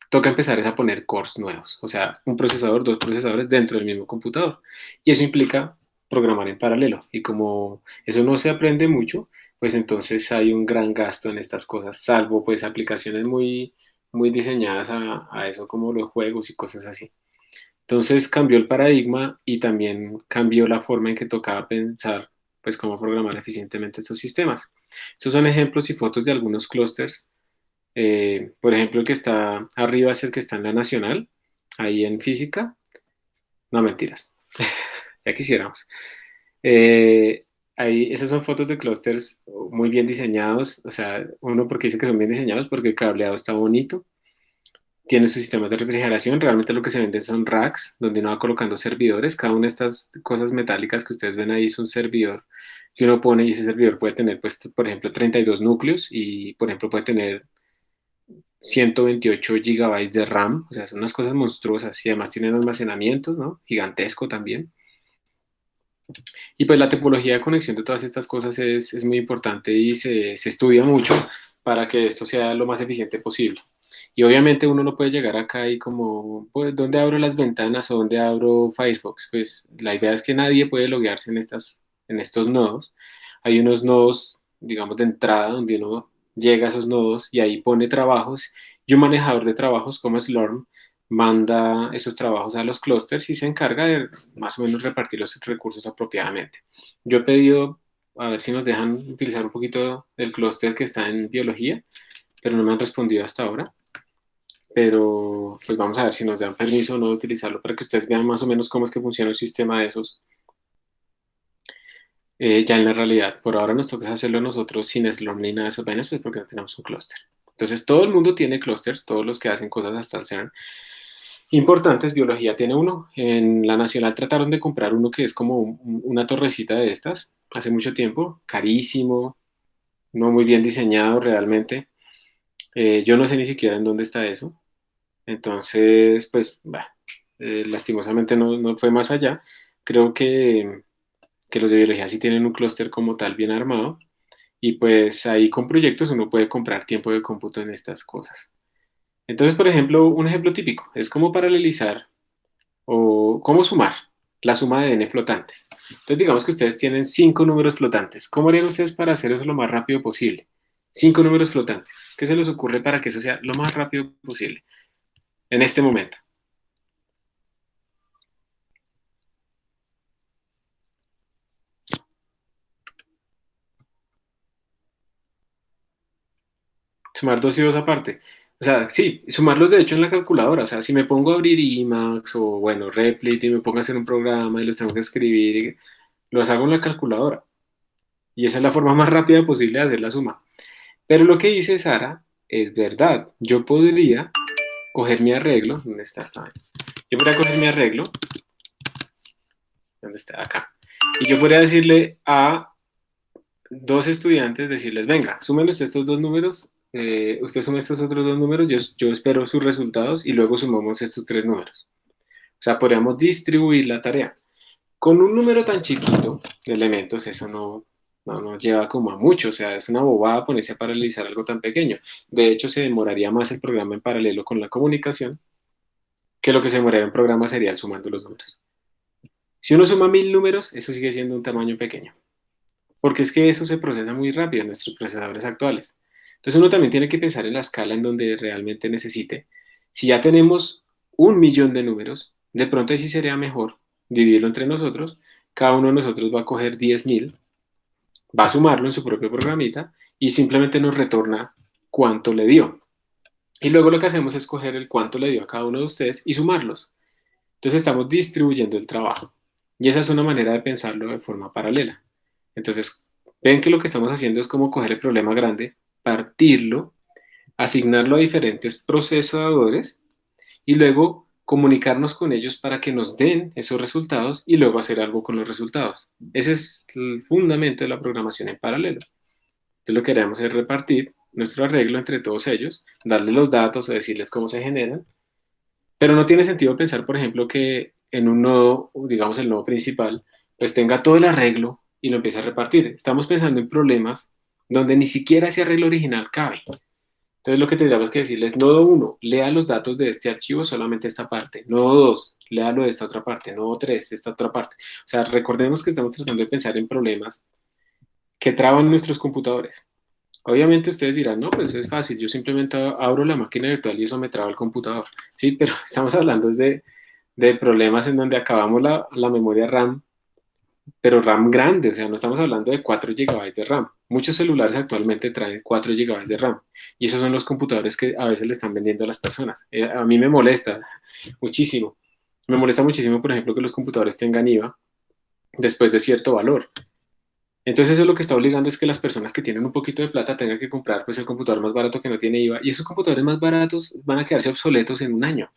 Speaker 1: toca empezar es a poner cores nuevos, o sea, un procesador, dos procesadores dentro del mismo computador. Y eso implica programar en paralelo. Y como eso no se aprende mucho, pues entonces hay un gran gasto en estas cosas, salvo pues aplicaciones muy diseñadas a eso como los juegos y cosas así. Entonces cambió el paradigma y también cambió la forma en que tocaba pensar pues cómo programar eficientemente estos sistemas. Estos son ejemplos y fotos de algunos clústeres. Por ejemplo, el que está arriba es el que está en la Nacional, ahí en física. No, mentiras, ya quisiéramos. Eh, Esas son fotos de clústeres muy bien diseñados, o sea, uno porque dice que son bien diseñados porque el cableado está bonito, tiene sus sistemas de refrigeración, realmente lo que se venden son racks donde uno va colocando servidores, cada una de estas cosas metálicas que ustedes ven ahí es un servidor que uno pone y ese servidor puede tener, pues, por ejemplo, 32 núcleos y, por ejemplo, puede tener 128 gigabytes de RAM, o sea, son unas cosas monstruosas y además tienen almacenamiento, ¿no? Gigantesco también. Y pues la topología de conexión de todas estas cosas es muy importante y se estudia mucho para que esto sea lo más eficiente posible. Y obviamente uno no puede llegar acá y como, pues, ¿dónde abro las ventanas o dónde abro Firefox? Pues la idea es que nadie puede loguearse en estos nodos. Hay unos nodos, digamos, de entrada donde uno llega a esos nodos y ahí pone trabajos y un manejador de trabajos como Slurm manda esos trabajos a los clústeres y se encarga de más o menos repartir los recursos apropiadamente. Yo he pedido a ver si nos dejan utilizar un poquito del clúster que está en biología, pero no me han respondido hasta ahora. Pero pues vamos a ver si nos dan permiso o no de utilizarlo para que ustedes vean más o menos cómo es que funciona el sistema de esos ya en la realidad. Por ahora nos toca hacerlo nosotros sin Slurm ni nada de esas vainas, pues porque no tenemos un clúster. Entonces todo el mundo tiene clústeres, todos los que hacen cosas hasta el CERN importantes, biología tiene uno. En la Nacional trataron de comprar uno que es como una torrecita de estas hace mucho tiempo, carísimo, no muy bien diseñado realmente. Yo no sé ni siquiera en dónde está eso. Entonces, pues, bah, lastimosamente no fue más allá. Creo que los de biología sí tienen un clúster como tal bien armado. Y pues ahí con proyectos uno puede comprar tiempo de cómputo en estas cosas. Entonces, por ejemplo, un ejemplo típico es como paralelizar o cómo sumar la suma de n flotantes. Entonces, digamos que ustedes tienen 5 números flotantes. ¿Cómo harían ustedes para hacer eso lo más rápido posible? 5 números flotantes. ¿Qué se les ocurre para que eso sea lo más rápido posible en este momento? Sumar dos y dos aparte. O sea, sí, sumarlos de hecho en la calculadora. O sea, si me pongo a abrir Emacs o, bueno, Replit y me pongo a hacer un programa y los tengo que escribir, los hago en la calculadora. Y esa es la forma más rápida posible de hacer la suma. Pero lo que dice Sara es verdad. Yo podría coger mi arreglo. ¿Dónde está esta vaina? Yo podría coger mi arreglo. ¿Dónde está? Acá. Y yo podría decirle a dos estudiantes, decirles, venga, súmenlos estos dos números, usted suma estos otros dos números, yo espero sus resultados y luego sumamos estos tres números. O sea, podríamos distribuir la tarea. Con un número tan chiquito de elementos, eso no lleva como a mucho, o sea, es una bobada ponerse a paralelizar algo tan pequeño. De hecho, se demoraría más el programa en paralelo con la comunicación que lo que se demoraría en programa serial sumando los números. Si uno suma 1000 números, eso sigue siendo un tamaño pequeño. Porque es que eso se procesa muy rápido en nuestros procesadores actuales. Entonces uno también tiene que pensar en la escala en donde realmente necesite. Si ya tenemos 1 millón de números, de pronto ahí sí sería mejor dividirlo entre nosotros. Cada uno de nosotros va a coger 10.000, va a sumarlo en su propio programita y simplemente nos retorna cuánto le dio. Y luego lo que hacemos es coger el cuánto le dio a cada uno de ustedes y sumarlos. Entonces estamos distribuyendo el trabajo. Y esa es una manera de pensarlo de forma paralela. Entonces, ven que lo que estamos haciendo es como coger el problema grande, partirlo, asignarlo a diferentes procesadores y luego comunicarnos con ellos para que nos den esos resultados y luego hacer algo con los resultados. Ese es el fundamento de la programación en paralelo. Entonces, lo que queremos es repartir nuestro arreglo entre todos ellos, darles los datos o decirles cómo se generan, pero no tiene sentido pensar, por ejemplo, que en un nodo, digamos el nodo principal, pues tenga todo el arreglo y lo empiece a repartir. Estamos pensando en problemas donde ni siquiera ese arreglo original cabe. Entonces lo que tendríamos que decirles, nodo uno, lea los datos de este archivo, solamente esta parte. Nodo 2, léalo de esta otra parte. Nodo 3, esta otra parte. O sea, recordemos que estamos tratando de pensar en problemas que traban nuestros computadores. Obviamente ustedes dirán, no, pues es fácil, yo simplemente abro la máquina virtual y eso me traba el computador. Sí, pero estamos hablando de problemas en donde acabamos la memoria RAM, pero RAM grande, o sea, no estamos hablando de 4 GB de RAM. Muchos celulares actualmente traen 4 GB de RAM y esos son los computadores que a veces le están vendiendo a las personas. A mí me molesta muchísimo. Me molesta muchísimo, por ejemplo, que los computadores tengan IVA después de cierto valor. Entonces eso lo que está obligando es que las personas que tienen un poquito de plata tengan que comprar pues el computador más barato que no tiene IVA y esos computadores más baratos van a quedarse obsoletos en un año.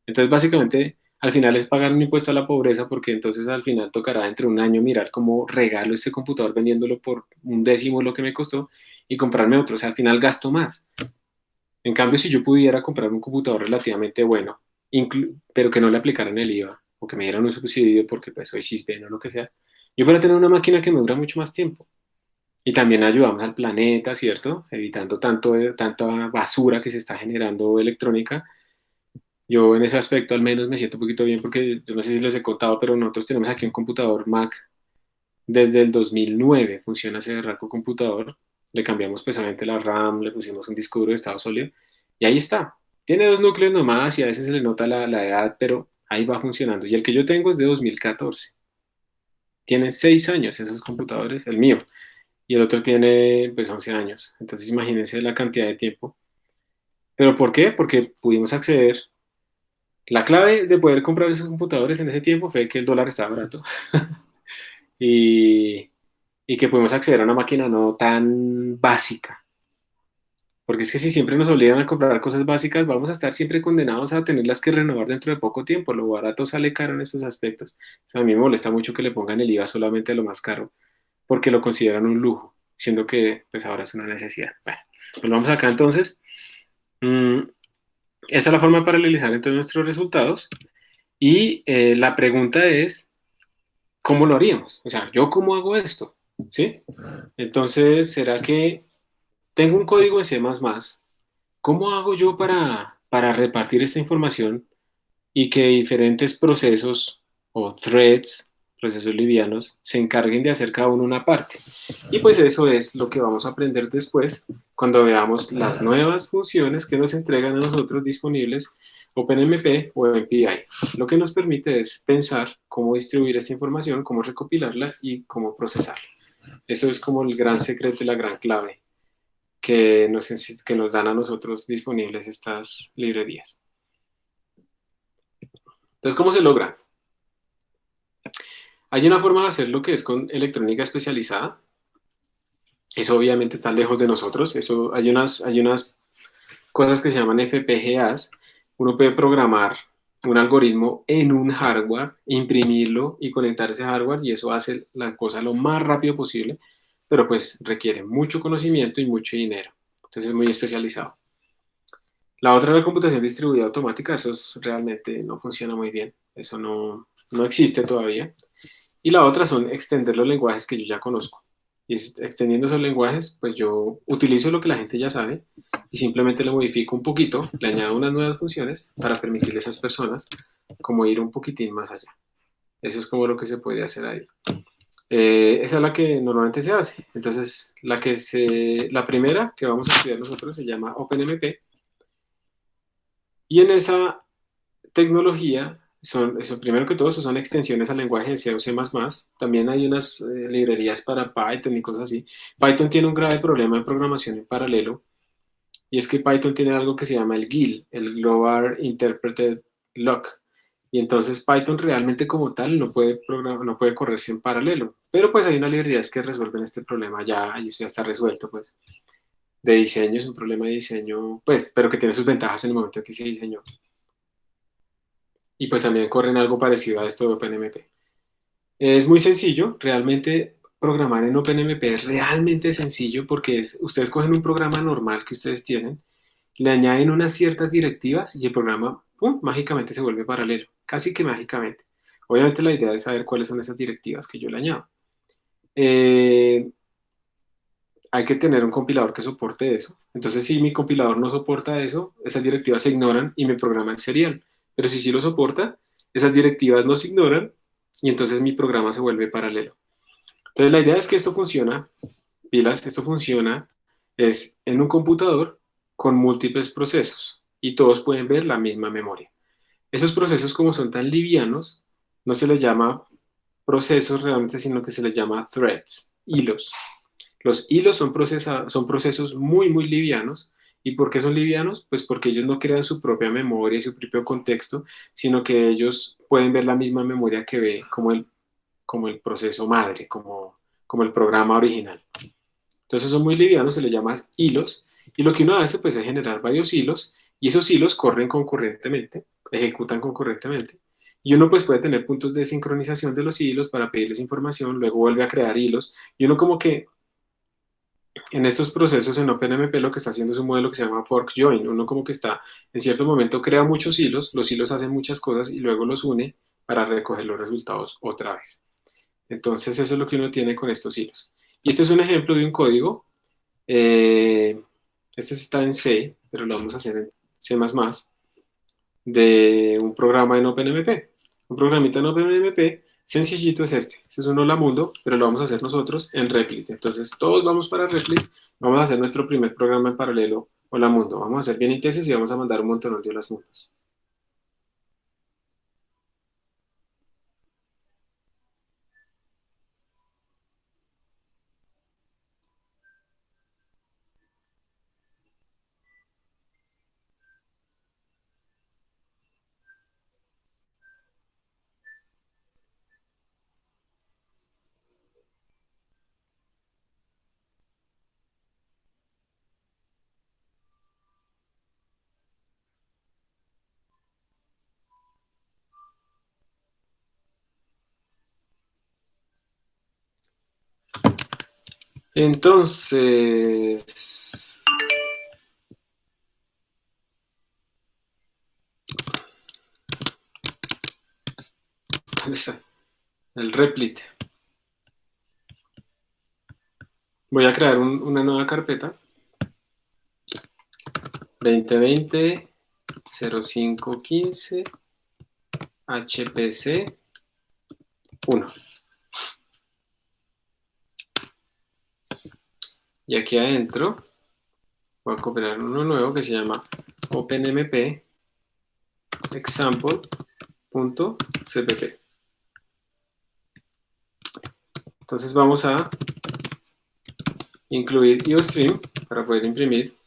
Speaker 1: Entonces básicamente al final es pagar un impuesto a la pobreza porque entonces al final tocará dentro de un año mirar cómo regalo este computador vendiéndolo por un décimo lo que me costó y comprarme otro. O sea, al final gasto más. En cambio, si yo pudiera comprar un computador relativamente bueno, pero que no le aplicaran el IVA o que me dieran un subsidio porque pues soy cisben o lo que sea, yo podría tener una máquina que me dura mucho más tiempo. Y también ayudamos al planeta, ¿cierto? Evitando tanta basura que se está generando electrónica. Yo en ese aspecto al menos me siento un poquito bien porque yo no sé si les he contado, pero nosotros tenemos aquí un computador Mac desde el 2009, funciona ese raco computador. Le cambiamos precisamente la RAM, le pusimos un disco duro de estado sólido y ahí está. Tiene 2 núcleos nomás y a veces se le nota la edad, pero ahí va funcionando. Y el que yo tengo es de 2014. Tienen 6 años esos computadores, el mío, y el otro tiene pues 11 años. Entonces imagínense la cantidad de tiempo. ¿Pero por qué? Porque pudimos acceder. La clave de poder comprar esos computadores en ese tiempo fue que el dólar estaba barato y, y que pudimos acceder a una máquina no tan básica. Porque es que si siempre nos obligan a comprar cosas básicas, vamos a estar siempre condenados a tenerlas que renovar dentro de poco tiempo. Lo barato sale caro en estos aspectos. O sea, a mí me molesta mucho que le pongan el IVA solamente a lo más caro, porque lo consideran un lujo, siendo que pues ahora es una necesidad. Bueno, pues vamos acá entonces. Mm, Esa es la forma de paralelizar entonces nuestros resultados. Y la pregunta es, ¿cómo lo haríamos? O sea, ¿yo cómo hago esto? ¿Sí? Entonces, ¿será que tengo un código en C++? ¿Cómo hago yo para repartir esta información y que diferentes procesos o threads, procesos livianos, se encarguen de hacer cada uno una parte? Y pues eso es lo que vamos a aprender después cuando veamos las nuevas funciones que nos entregan a nosotros disponibles OpenMP o MPI. Lo que nos permite es pensar cómo distribuir esta información, cómo recopilarla y cómo procesarla. Eso es como el gran secreto y la gran clave que nos dan a nosotros disponibles estas librerías. Entonces, ¿cómo se logra? Hay una forma de hacerlo que es con electrónica especializada. Eso obviamente está lejos de nosotros. Eso, hay unas cosas que se llaman FPGAs. Uno puede programar un algoritmo en un hardware, imprimirlo y conectar ese hardware y eso hace la cosa lo más rápido posible, pero pues requiere mucho conocimiento y mucho dinero. Entonces es muy especializado. La otra es la computación distribuida automática, realmente no funciona muy bien, eso no existe todavía. Y la otra son extender los lenguajes que yo ya conozco. Y extendiendo esos lenguajes, pues yo utilizo lo que la gente ya sabe y simplemente lo modifico un poquito, le añado unas nuevas funciones para permitirle a esas personas como ir un poquitín más allá. Eso es como lo que se puede hacer ahí. Esa es la que normalmente se hace. Entonces, la primera que vamos a estudiar nosotros se llama OpenMP y en esa tecnología eso, primero que todo, eso son extensiones al lenguaje de C o C++. También hay unas librerías para Python y cosas así. Python tiene un grave problema de programación en paralelo, y es que Python tiene algo que se llama el GIL, el Global Interpreted Lock. Y entonces Python realmente como tal no puede correrse en paralelo. Pero pues hay unas librerías que resuelven este problema ya, y eso ya está resuelto, pues. De diseño, es un problema de diseño, pues, pero que tiene sus ventajas en el momento en que se diseñó. Y pues también corren algo parecido a esto de OpenMP. Es muy sencillo, realmente programar en OpenMP es realmente sencillo porque ustedes cogen un programa normal que ustedes tienen, le añaden unas ciertas directivas y el programa ¡pum!, mágicamente se vuelve paralelo, casi que mágicamente. Obviamente la idea es saber cuáles son esas directivas que yo le añado. Eh, Hay que tener un compilador que soporte eso. Entonces, si mi compilador no soporta eso, esas directivas se ignoran y mi programa es serial. Pero si sí lo soporta, esas directivas no se ignoran y entonces mi programa se vuelve paralelo. Entonces la idea es que esto funciona, pilas, esto funciona es en un computador con múltiples procesos y todos pueden ver la misma memoria. Esos procesos, como son tan livianos, no se les llama procesos realmente, sino que se les llama threads, hilos. Los hilos son procesos muy, muy livianos. ¿Y por qué son livianos? Pues porque ellos no crean su propia memoria y su propio contexto, sino que ellos pueden ver la misma memoria que ve como el proceso madre, como el programa original. Entonces son muy livianos, se les llama hilos, y lo que uno hace pues es generar varios hilos, y esos hilos corren concurrentemente, ejecutan concurrentemente, y uno pues puede tener puntos de sincronización de los hilos para pedirles información, luego vuelve a crear hilos, y uno como que en estos procesos en OpenMP lo que está haciendo es un modelo que se llama fork join, uno como que está, en cierto momento crea muchos hilos, los hilos hacen muchas cosas y luego los une para recoger los resultados otra vez. Entonces eso es lo que uno tiene con estos hilos. Y este es un ejemplo de un código. Este está en C, pero lo vamos a hacer en C++, de un programa en OpenMP. Un programita en OpenMP sencillito es este. Este es un Hola Mundo, pero lo vamos a hacer nosotros en Replit. Entonces todos vamos para Replit. Vamos a hacer nuestro primer programa en paralelo Hola Mundo. Vamos a hacer bien intensos y vamos a mandar un montón de Hola Mundos. Entonces, el Replit. Voy a crear una nueva carpeta. 2020 0515 HPC 1. Y aquí adentro voy a copiar uno nuevo que se llama OpenMP example.cpp. Entonces vamos a incluir IOStream para poder imprimir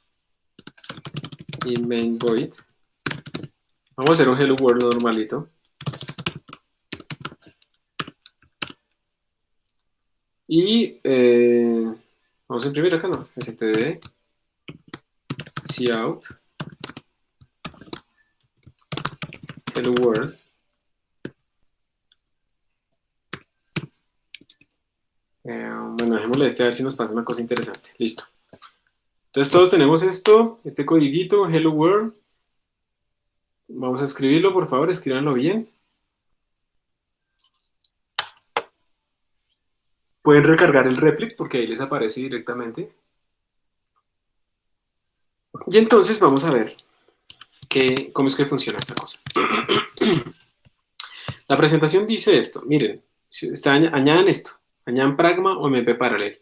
Speaker 1: y main void. Vamos a hacer un hello world normalito. Y vamos a imprimir acá, ¿no? std cout hello world. Bueno, dejémosle a ver si nos pasa una cosa interesante. Listo. Entonces todos tenemos esto, este codiguito, hello world. Vamos a escribirlo, por favor, escríbanlo bien. Pueden recargar el Replit porque ahí les aparece directamente. Y entonces vamos a ver cómo es que funciona esta cosa. La presentación dice esto. Miren, añadan esto. Añadan Pragma o MP Parallel.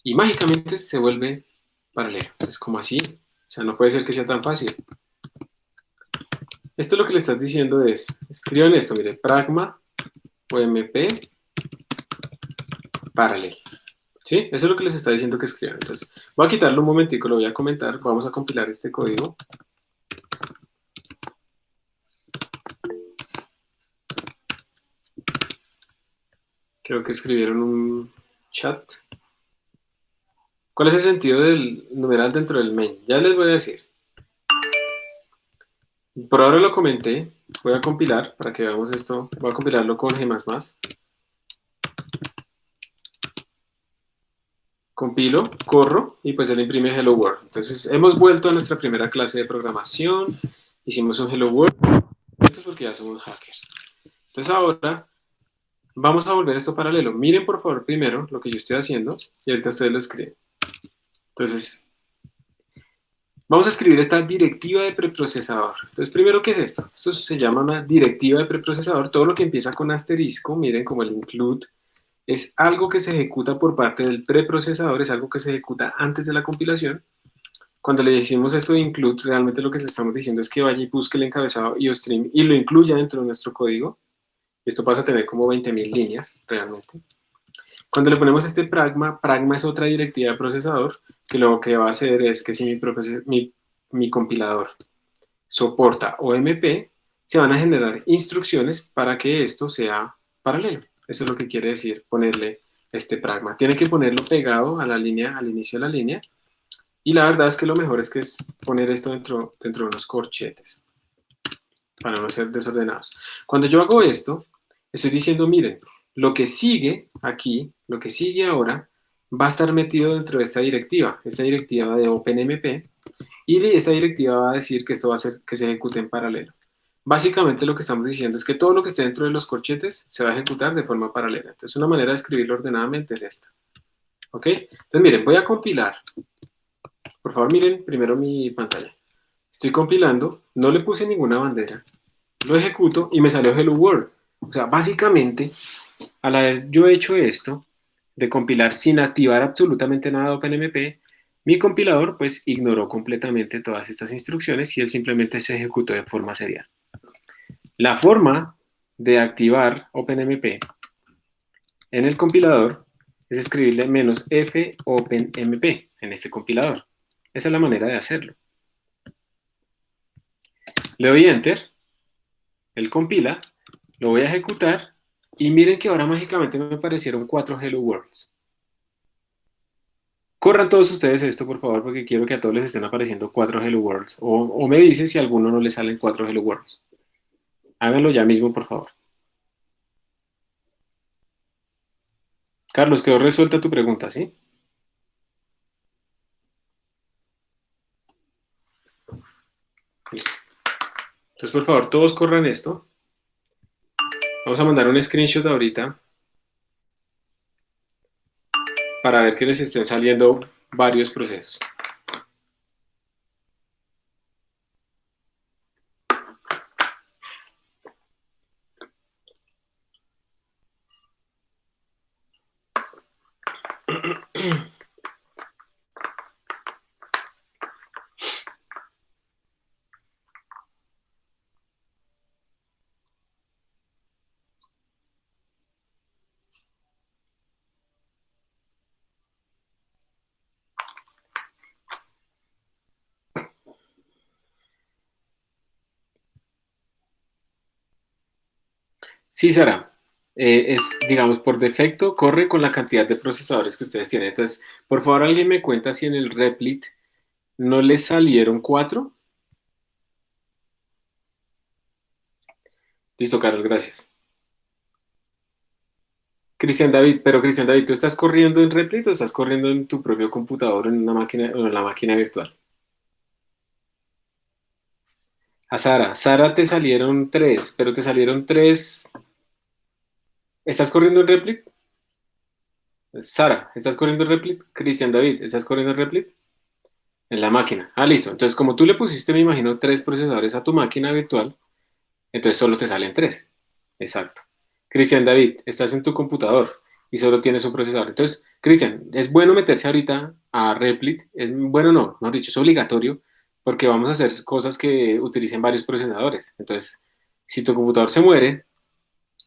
Speaker 1: Y mágicamente se vuelve paralelo. Es como así. O sea, no puede ser que sea tan fácil. Esto lo que le estás diciendo es, escriban esto, miren, Pragma o MP Parallel. ¿Sí? Eso es lo que les está diciendo que escriban. Entonces, voy a quitarlo un momentico, lo voy a comentar. Vamos a compilar este código. Creo que escribieron un chat. ¿Cuál es el sentido del numeral dentro del main? Ya les voy a decir. Por ahora lo comenté. Voy a compilar para que veamos esto. Voy a compilarlo con G++. Compilo, corro y pues él imprime Hello World. Entonces hemos vuelto a nuestra primera clase de programación. Hicimos un Hello World. Esto es porque ya somos hackers. Entonces ahora vamos a volver esto paralelo. Miren por favor primero lo que yo estoy haciendo y ahorita ustedes lo escriben. Entonces, vamos a escribir esta directiva de preprocesador. Entonces, primero, ¿qué es esto? Esto se llama una directiva de preprocesador. Todo lo que empieza con asterisco, miren como el include, es algo que se ejecuta por parte del preprocesador, es algo que se ejecuta antes de la compilación. Cuando le decimos esto de include, realmente lo que le estamos diciendo es que vaya y busque el encabezado IOStream y lo incluya dentro de nuestro código. Esto pasa a tener como 20.000 líneas realmente. Cuando le ponemos este pragma, pragma es otra directiva de procesador que lo que va a hacer es que si mi compilador soporta OMP, se van a generar instrucciones para que esto sea paralelo. Eso es lo que quiere decir ponerle este pragma. Tiene que ponerlo pegado a la línea, al inicio de la línea, y la verdad es que lo mejor es que es poner esto dentro de unos corchetes para no ser desordenados. Cuando yo hago esto, estoy diciendo, miren, lo que sigue aquí, lo que sigue ahora, va a estar metido dentro de esta directiva de OpenMP, y esta directiva va a decir que esto va a hacer que se ejecute en paralelo. Básicamente lo que estamos diciendo es que todo lo que esté dentro de los corchetes se va a ejecutar de forma paralela. Entonces una manera de escribirlo ordenadamente es esta. ¿Ok? Entonces miren, voy a compilar. Por favor miren primero mi pantalla. Estoy compilando, no le puse ninguna bandera, lo ejecuto y me salió Hello World. O sea, básicamente, al haber yo hecho esto, de compilar sin activar absolutamente nada de OpenMP, mi compilador pues ignoró completamente todas estas instrucciones y él simplemente se ejecutó de forma serial. La forma de activar OpenMP en el compilador es escribirle "-f OpenMP" en este compilador. Esa es la manera de hacerlo. Le doy Enter, él compila, lo voy a ejecutar y miren que ahora mágicamente me aparecieron 4 Hello Worlds. Corran todos ustedes esto, por favor, porque quiero que a todos les estén apareciendo 4 Hello Worlds. O me dicen si a alguno no le salen 4 Hello Worlds. Háganlo ya mismo, por favor. Carlos, quedó resuelta tu pregunta, ¿sí? Listo. Entonces, por favor, todos corran esto. Vamos a mandar un screenshot ahorita para ver que les estén saliendo varios procesos. Sí, Sara. Digamos, por defecto, corre con la cantidad de procesadores que ustedes tienen. Entonces, por favor, alguien me cuenta si en el Replit no les salieron 4. Listo, Carlos, gracias. Cristian David, pero Cristian David, ¿tú estás corriendo en Replit o estás corriendo en tu propio computador en una máquina o en la máquina virtual? A Sara, Sara te salieron 3, pero te salieron 3. ¿Estás corriendo en Replit? Sara, ¿estás corriendo en Replit? Cristian David, ¿estás corriendo en Replit? En la máquina. Ah, listo. Entonces, como tú le pusiste, me imagino, 3 procesadores a tu máquina virtual, entonces solo te salen 3. Exacto. Cristian David, estás en tu computador y solo tienes un procesador. Entonces, Cristian, es bueno meterse ahorita a Replit. Es bueno, no, mejor dicho, es obligatorio porque vamos a hacer cosas que utilicen varios procesadores. Entonces, si tu computador se muere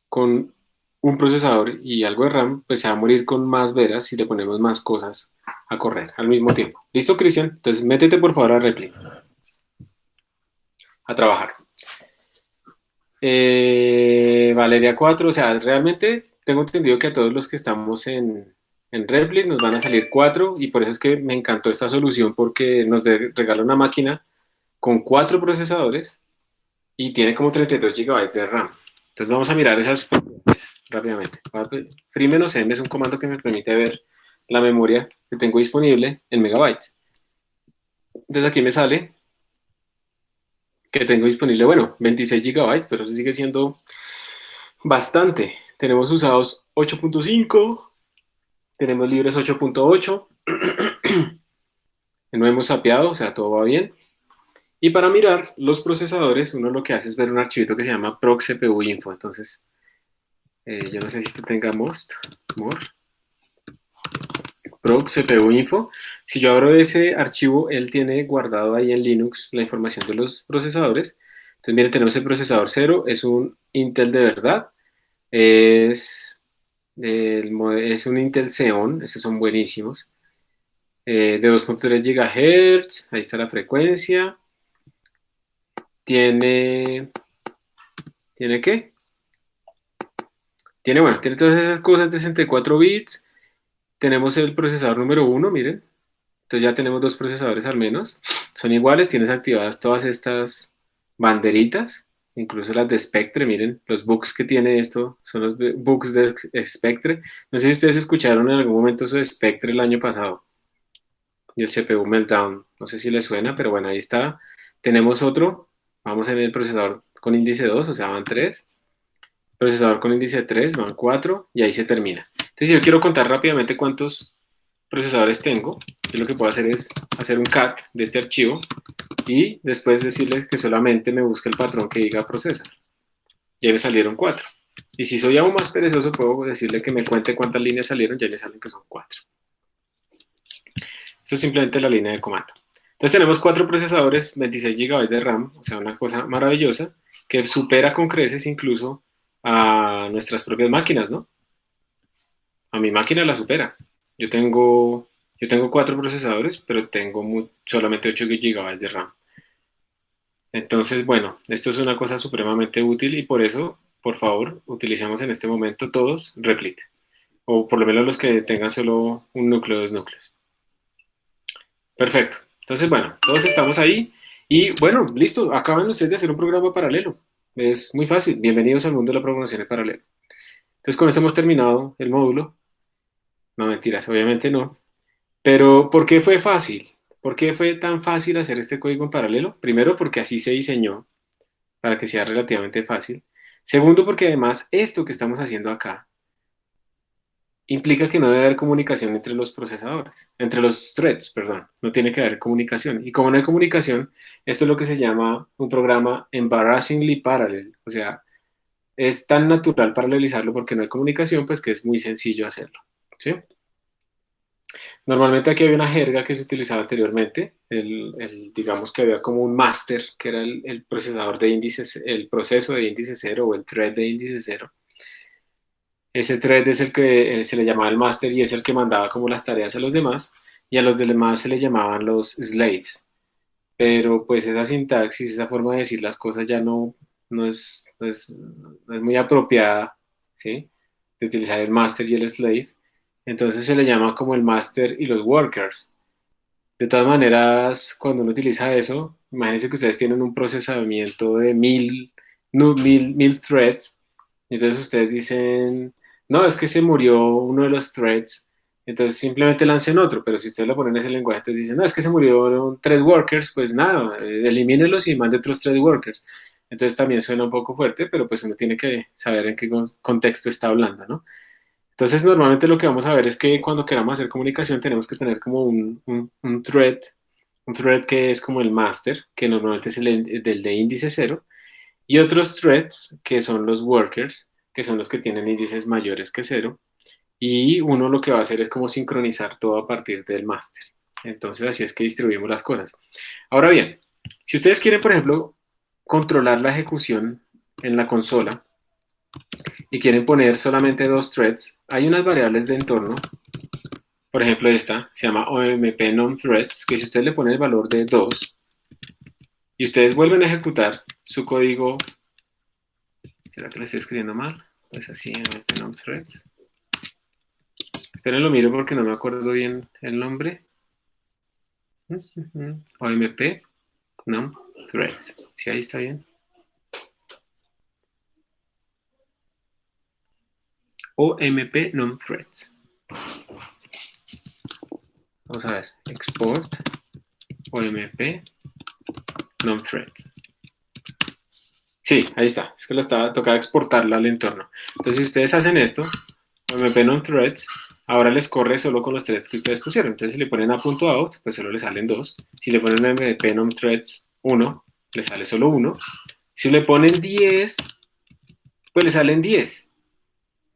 Speaker 1: con un procesador y algo de RAM, pues se va a morir con más veras si le ponemos más cosas a correr al mismo tiempo. ¿Listo, Cristian? Entonces, métete por favor a Replit a trabajar. Valeria 4, o sea, realmente tengo entendido que a todos los que estamos en Replit nos van a salir 4 y por eso es que me encantó esta solución porque nos regala una máquina con 4 procesadores y tiene como 32 GB de RAM. Entonces vamos a mirar esas propiedades rápidamente. Free-m es un comando que me permite ver la memoria que tengo disponible en megabytes. Entonces aquí me sale que tengo disponible, bueno, 26 GB, pero eso sigue siendo bastante. Tenemos usados 8.5, tenemos libres 8.8, no hemos sapeado, o sea, todo va bien. Y para mirar los procesadores, uno lo que hace es ver un archivito que se llama proc CPU info. Entonces, yo no sé si esto tenga most. more, proc CPU info. Si yo abro ese archivo, él tiene guardado ahí en Linux la información de los procesadores. Entonces, miren, tenemos el procesador 0, es un Intel de verdad, es, es un Intel Xeon, esos son buenísimos, de 2.3 GHz, ahí está la frecuencia, ¿tiene qué? Bueno, tiene todas esas cosas de 64 bits, tenemos el procesador número 1, miren, entonces ya tenemos dos procesadores al menos, son iguales, tienes activadas todas estas banderitas, incluso las de Spectre, miren, los bugs que tiene esto son los bugs de Spectre. No sé si ustedes escucharon en algún momento eso de Spectre el año pasado, y el CPU Meltdown, no sé si les suena, pero bueno, ahí está. Tenemos otro, vamos en el procesador con índice 2, o sea, van 3, procesador con índice 3, van 4, y ahí se termina. Entonces, si yo quiero contar rápidamente cuántos procesadores tengo, yo lo que puedo hacer es hacer un cat de este archivo y después decirles que solamente me busque el patrón que diga procesor. Ya me salieron 4. Y si soy aún más perezoso, puedo decirle que me cuente cuántas líneas salieron, ya me salen que son 4. Esto es simplemente la línea de comando. Entonces tenemos 4 procesadores, 26 GB de RAM, o sea, una cosa maravillosa, que supera con creces incluso a nuestras propias máquinas, ¿no? A mi máquina la supera. Yo tengo 4 procesadores, pero tengo solamente 8 GB de RAM. Entonces, bueno, esto es una cosa supremamente útil y por eso, por favor, utilicemos en este momento todos Replit, o por lo menos los que tengan solo un núcleo o dos núcleos. Perfecto. Entonces, bueno, todos estamos ahí y bueno, listo, acaban ustedes de hacer un programa paralelo. Es muy fácil. Bienvenidos al mundo de la programación en paralelo. Entonces, con esto hemos terminado el módulo. No, mentiras, obviamente no. Pero, ¿por qué fue fácil? ¿Por qué fue tan fácil hacer este código en paralelo? Primero, porque así se diseñó, para que sea relativamente fácil. Segundo, porque además esto que estamos haciendo acá implica que no debe haber comunicación entre los procesadores, entre los threads, perdón, no tiene que haber comunicación. Y como no hay comunicación, esto es lo que se llama un programa embarrassingly parallel, o sea, es tan natural paralelizarlo porque no hay comunicación, pues que es muy sencillo hacerlo, ¿sí? Normalmente aquí había una jerga que se utilizaba anteriormente, digamos que había como un master, que era el procesador de índices, el proceso de índice cero o el thread de índice cero. Ese thread es el que se le llamaba el master y es el que mandaba como las tareas a los demás, y a los demás se le llamaban los slaves. Pero pues esa sintaxis, esa forma de decir las cosas ya no es muy apropiada, ¿sí? De utilizar el master y el slave. Entonces se le llama como el master y los workers. De todas maneras, cuando uno utiliza eso, imagínense que ustedes tienen un procesamiento de 1000 threads, entonces ustedes dicen, no, es que se murió uno de los threads, entonces simplemente lancen otro, pero si ustedes lo ponen en ese lenguaje, entonces dicen, no, es que se murieron 3 workers, pues nada, elimínelos y mande otros 3 workers. Entonces también suena un poco fuerte, pero pues uno tiene que saber en qué contexto está hablando, ¿no? Entonces, normalmente lo que vamos a ver es que cuando queramos hacer comunicación tenemos que tener como un thread que es como el master, que normalmente es del de índice cero, y otros threads que son los workers, que son los que tienen índices mayores que cero, y uno lo que va a hacer es como sincronizar todo a partir del master. Entonces, así es que distribuimos las cosas. Ahora bien, si ustedes quieren, por ejemplo, controlar la ejecución en la consola, y quieren poner solamente 2 threads, hay unas variables de entorno, por ejemplo esta, se llama omp num-threads, que si ustedes le ponen el valor de 2 y ustedes vuelven a ejecutar su código, ¿será que lo estoy escribiendo mal? Pues así, omp num-threads. Pero lo miro porque no me acuerdo bien el nombre. omp num-threads, ¿sí ahí está bien? omp num-threads. Vamos a ver, export omp num-threads. Sí, ahí está. Es que tocaba exportarla al entorno. Entonces, si ustedes hacen esto, omp num-threads, ahora les corre solo con los threads que ustedes pusieron. Entonces, si le ponen a .out, pues solo le salen 2. Si le ponen omp num-threads 1, le sale solo 1. Si le ponen 10, pues le salen 10.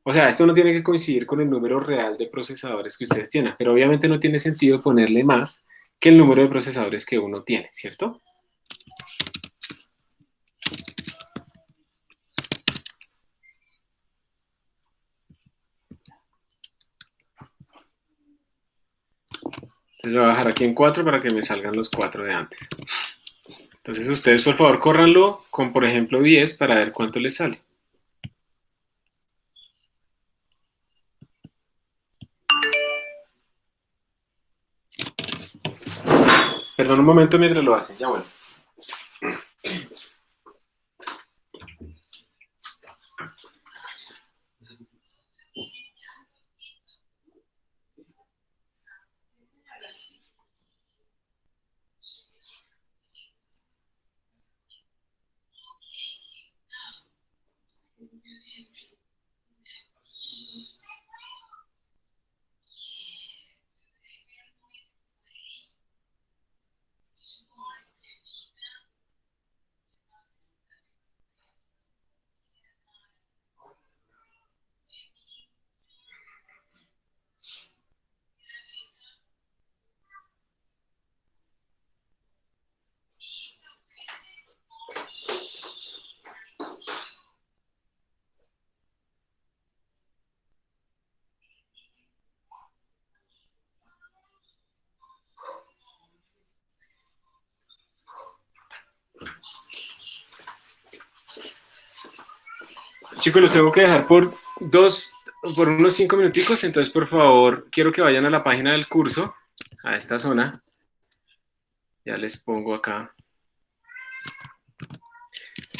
Speaker 1: O sea, esto no tiene que coincidir con el número real de procesadores que ustedes tienen, pero obviamente no tiene sentido ponerle más que el número de procesadores que uno tiene, ¿cierto? Entonces lo voy a dejar aquí en 4 para que me salgan los 4 de antes. Entonces ustedes por favor córranlo con por ejemplo 10 para ver cuánto les sale. Perdón un momento mientras lo hacen, ya bueno. Chicos, los tengo que dejar por unos 5 minuticos, entonces por favor quiero que vayan a la página del curso, a esta zona. Ya les pongo acá.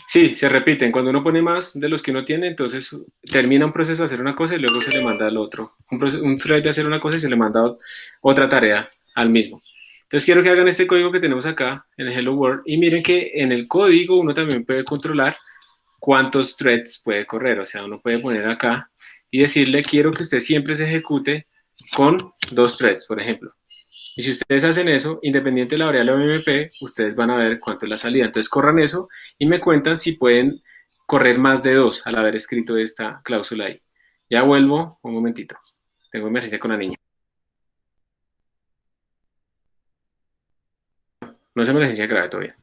Speaker 1: Sí, se repiten. Cuando uno pone más de los que uno tiene, entonces termina un proceso de hacer una cosa y luego se le manda al otro. Un thread de hacer una cosa y se le manda otra tarea al mismo. Entonces quiero que hagan este código que tenemos acá en el Hello World y miren que en el código uno también puede controlar cuántos threads puede correr. O sea, uno puede poner acá y decirle quiero que usted siempre se ejecute con 2 threads, por ejemplo. Y si ustedes hacen eso, independiente de la variable OMP, ustedes van a ver cuánto es la salida. Entonces corran eso y me cuentan si pueden correr más de 2 al haber escrito esta cláusula ahí. Ya vuelvo un momentito. Tengo emergencia con la niña. No es emergencia grave todavía.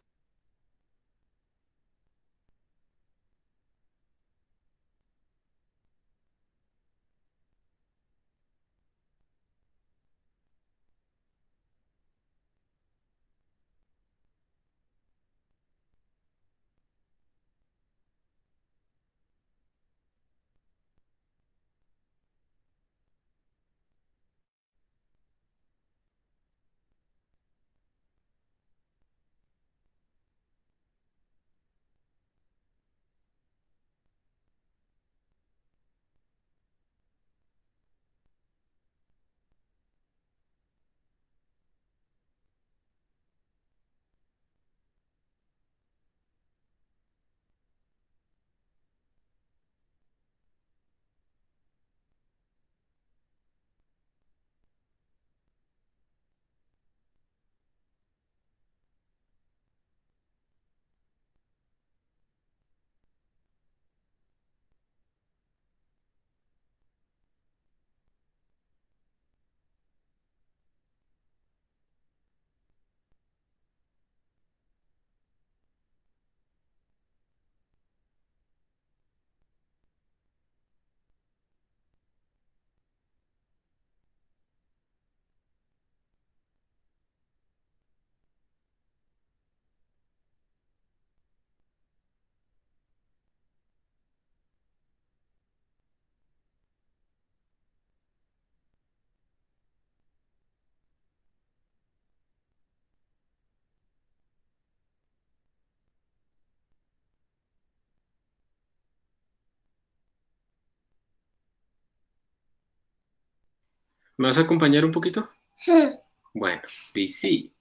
Speaker 1: ¿Me vas a acompañar un poquito? Sí. Bueno, sí. Sí.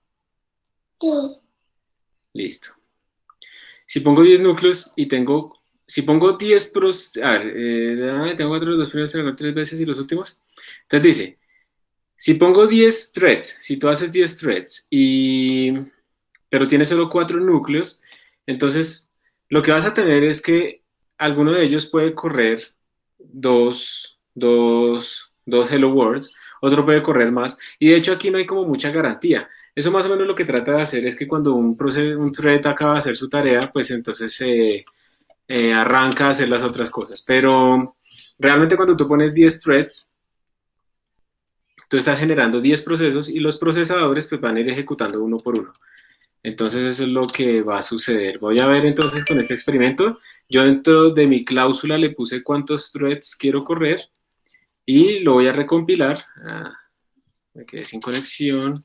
Speaker 1: Listo. Si pongo 10 núcleos y si pongo 10 a ver, tengo 4, los dos primeros se hagan 3 veces y los últimos. Entonces dice, si pongo 10 threads, si tú haces 10 threads, pero tienes solo 4 núcleos, entonces lo que vas a tener es que alguno de ellos puede correr dos hello world, otro puede correr más, y de hecho aquí no hay como mucha garantía. Eso más o menos lo que trata de hacer es que cuando un thread acaba de hacer su tarea, pues entonces arranca a hacer las otras cosas. Pero realmente cuando tú pones 10 threads, tú estás generando 10 procesos y los procesadores pues van a ir ejecutando uno por uno. Entonces eso es lo que va a suceder. Voy a ver entonces con este experimento. Yo dentro de mi cláusula le puse cuántos threads quiero correr y lo voy a recompilar. Me quedé sin conexión.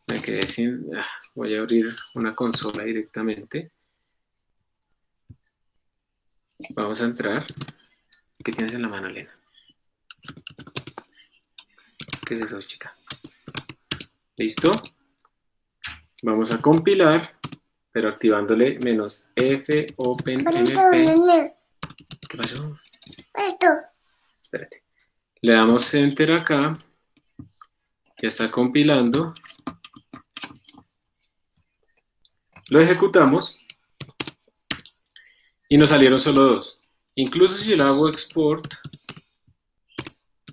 Speaker 1: Me quedé sin... voy a abrir una consola directamente. Vamos a entrar. ¿Qué tienes en la mano, Elena? ¿Qué es eso, chica? ¿Listo? Vamos a compilar, pero activándole -f openmp. ¿Qué pasó? Espérate. Le damos enter acá. Ya está compilando. Lo ejecutamos y nos salieron solo dos. Incluso si le hago export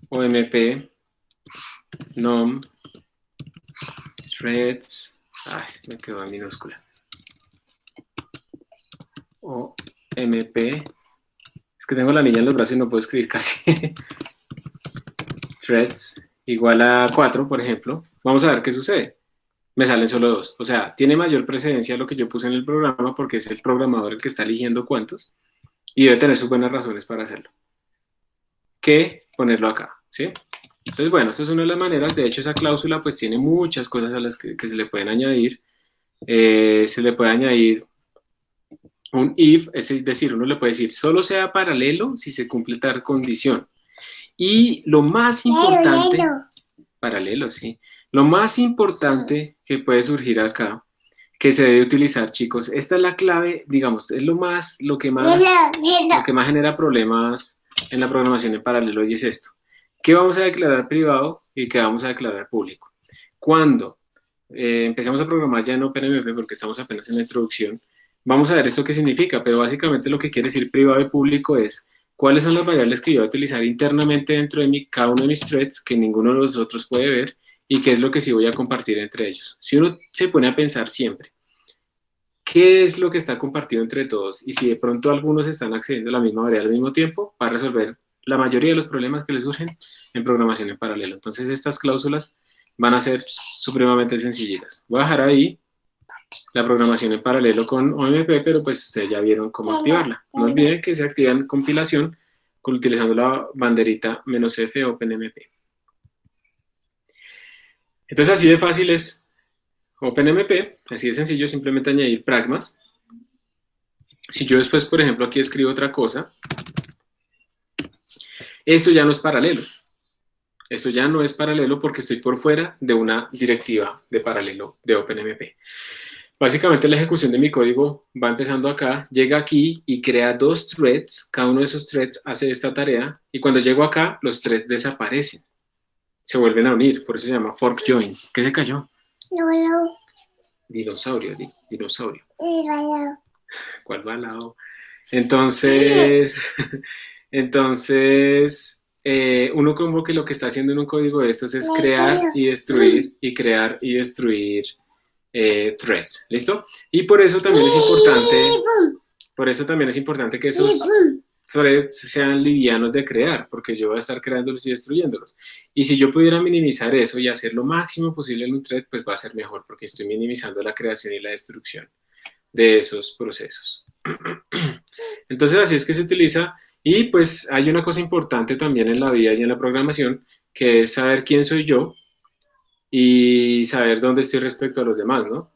Speaker 1: omp nom threads, me quedó en minúscula, omp, es que tengo la niña en los brazos y no puedo escribir casi. Threads igual a 4, por ejemplo. Vamos a ver qué sucede. Me salen solo dos. O sea, tiene mayor precedencia lo que yo puse en el programa porque es el programador el que está eligiendo cuántos y debe tener sus buenas razones para hacerlo, que ponerlo acá, ¿sí? Entonces, bueno, esta es una de las maneras. De hecho, esa cláusula pues tiene muchas cosas a las que se le pueden añadir. Se le puede añadir un if, es decir, uno le puede decir solo sea paralelo si se cumple tal condición. Y lo más importante... Paralelo, sí. Lo más importante que puede surgir acá, que se debe utilizar, chicos, esta es la clave, digamos, es lo que más genera problemas en la programación en paralelo, y es esto. ¿Qué vamos a declarar privado y qué vamos a declarar público? Cuando empecemos a programar ya en OpenMP, porque estamos apenas en la introducción, vamos a ver esto qué significa, pero básicamente lo que quiere decir privado y público es cuáles son las variables que yo voy a utilizar internamente dentro de cada uno de mis threads que ninguno de los otros puede ver y qué es lo que sí voy a compartir entre ellos. Si uno se pone a pensar siempre, ¿qué es lo que está compartido entre todos? Y si de pronto algunos están accediendo a la misma variable al mismo tiempo, va a resolver la mayoría de los problemas que les surgen en programación en paralelo. Entonces estas cláusulas van a ser supremamente sencillitas. Voy a dejar ahí la programación en paralelo con OMP, pero pues ustedes ya vieron cómo activarla. No olviden que se activa en compilación utilizando la banderita -f OpenMP. Entonces así de fácil es OpenMP, así de sencillo, simplemente añadir pragmas. Si yo después, por ejemplo, aquí escribo otra cosa, esto ya no es paralelo. Esto ya no es paralelo porque estoy por fuera de una directiva de paralelo de OpenMP. Básicamente la ejecución de mi código va empezando acá, llega aquí y crea dos threads. Cada uno de esos threads hace esta tarea y cuando llego acá, los threads desaparecen. Se vuelven a unir, por eso se llama fork join. ¿Qué se cayó? No. Dinosaurio, dinosaurio. ¿Cuál balao? Entonces, uno como que lo que está haciendo en un código de estos es crear y destruir, y crear y destruir threads, ¿listo? Y por eso también es importante que esos threads sean livianos de crear, porque yo voy a estar creándolos y destruyéndolos. Y si yo pudiera minimizar eso y hacer lo máximo posible en un thread, pues va a ser mejor, porque estoy minimizando la creación y la destrucción de esos procesos. Entonces así es que se utiliza, y pues hay una cosa importante también en la vida y en la programación, que es saber quién soy yo y saber dónde estoy respecto a los demás, ¿no?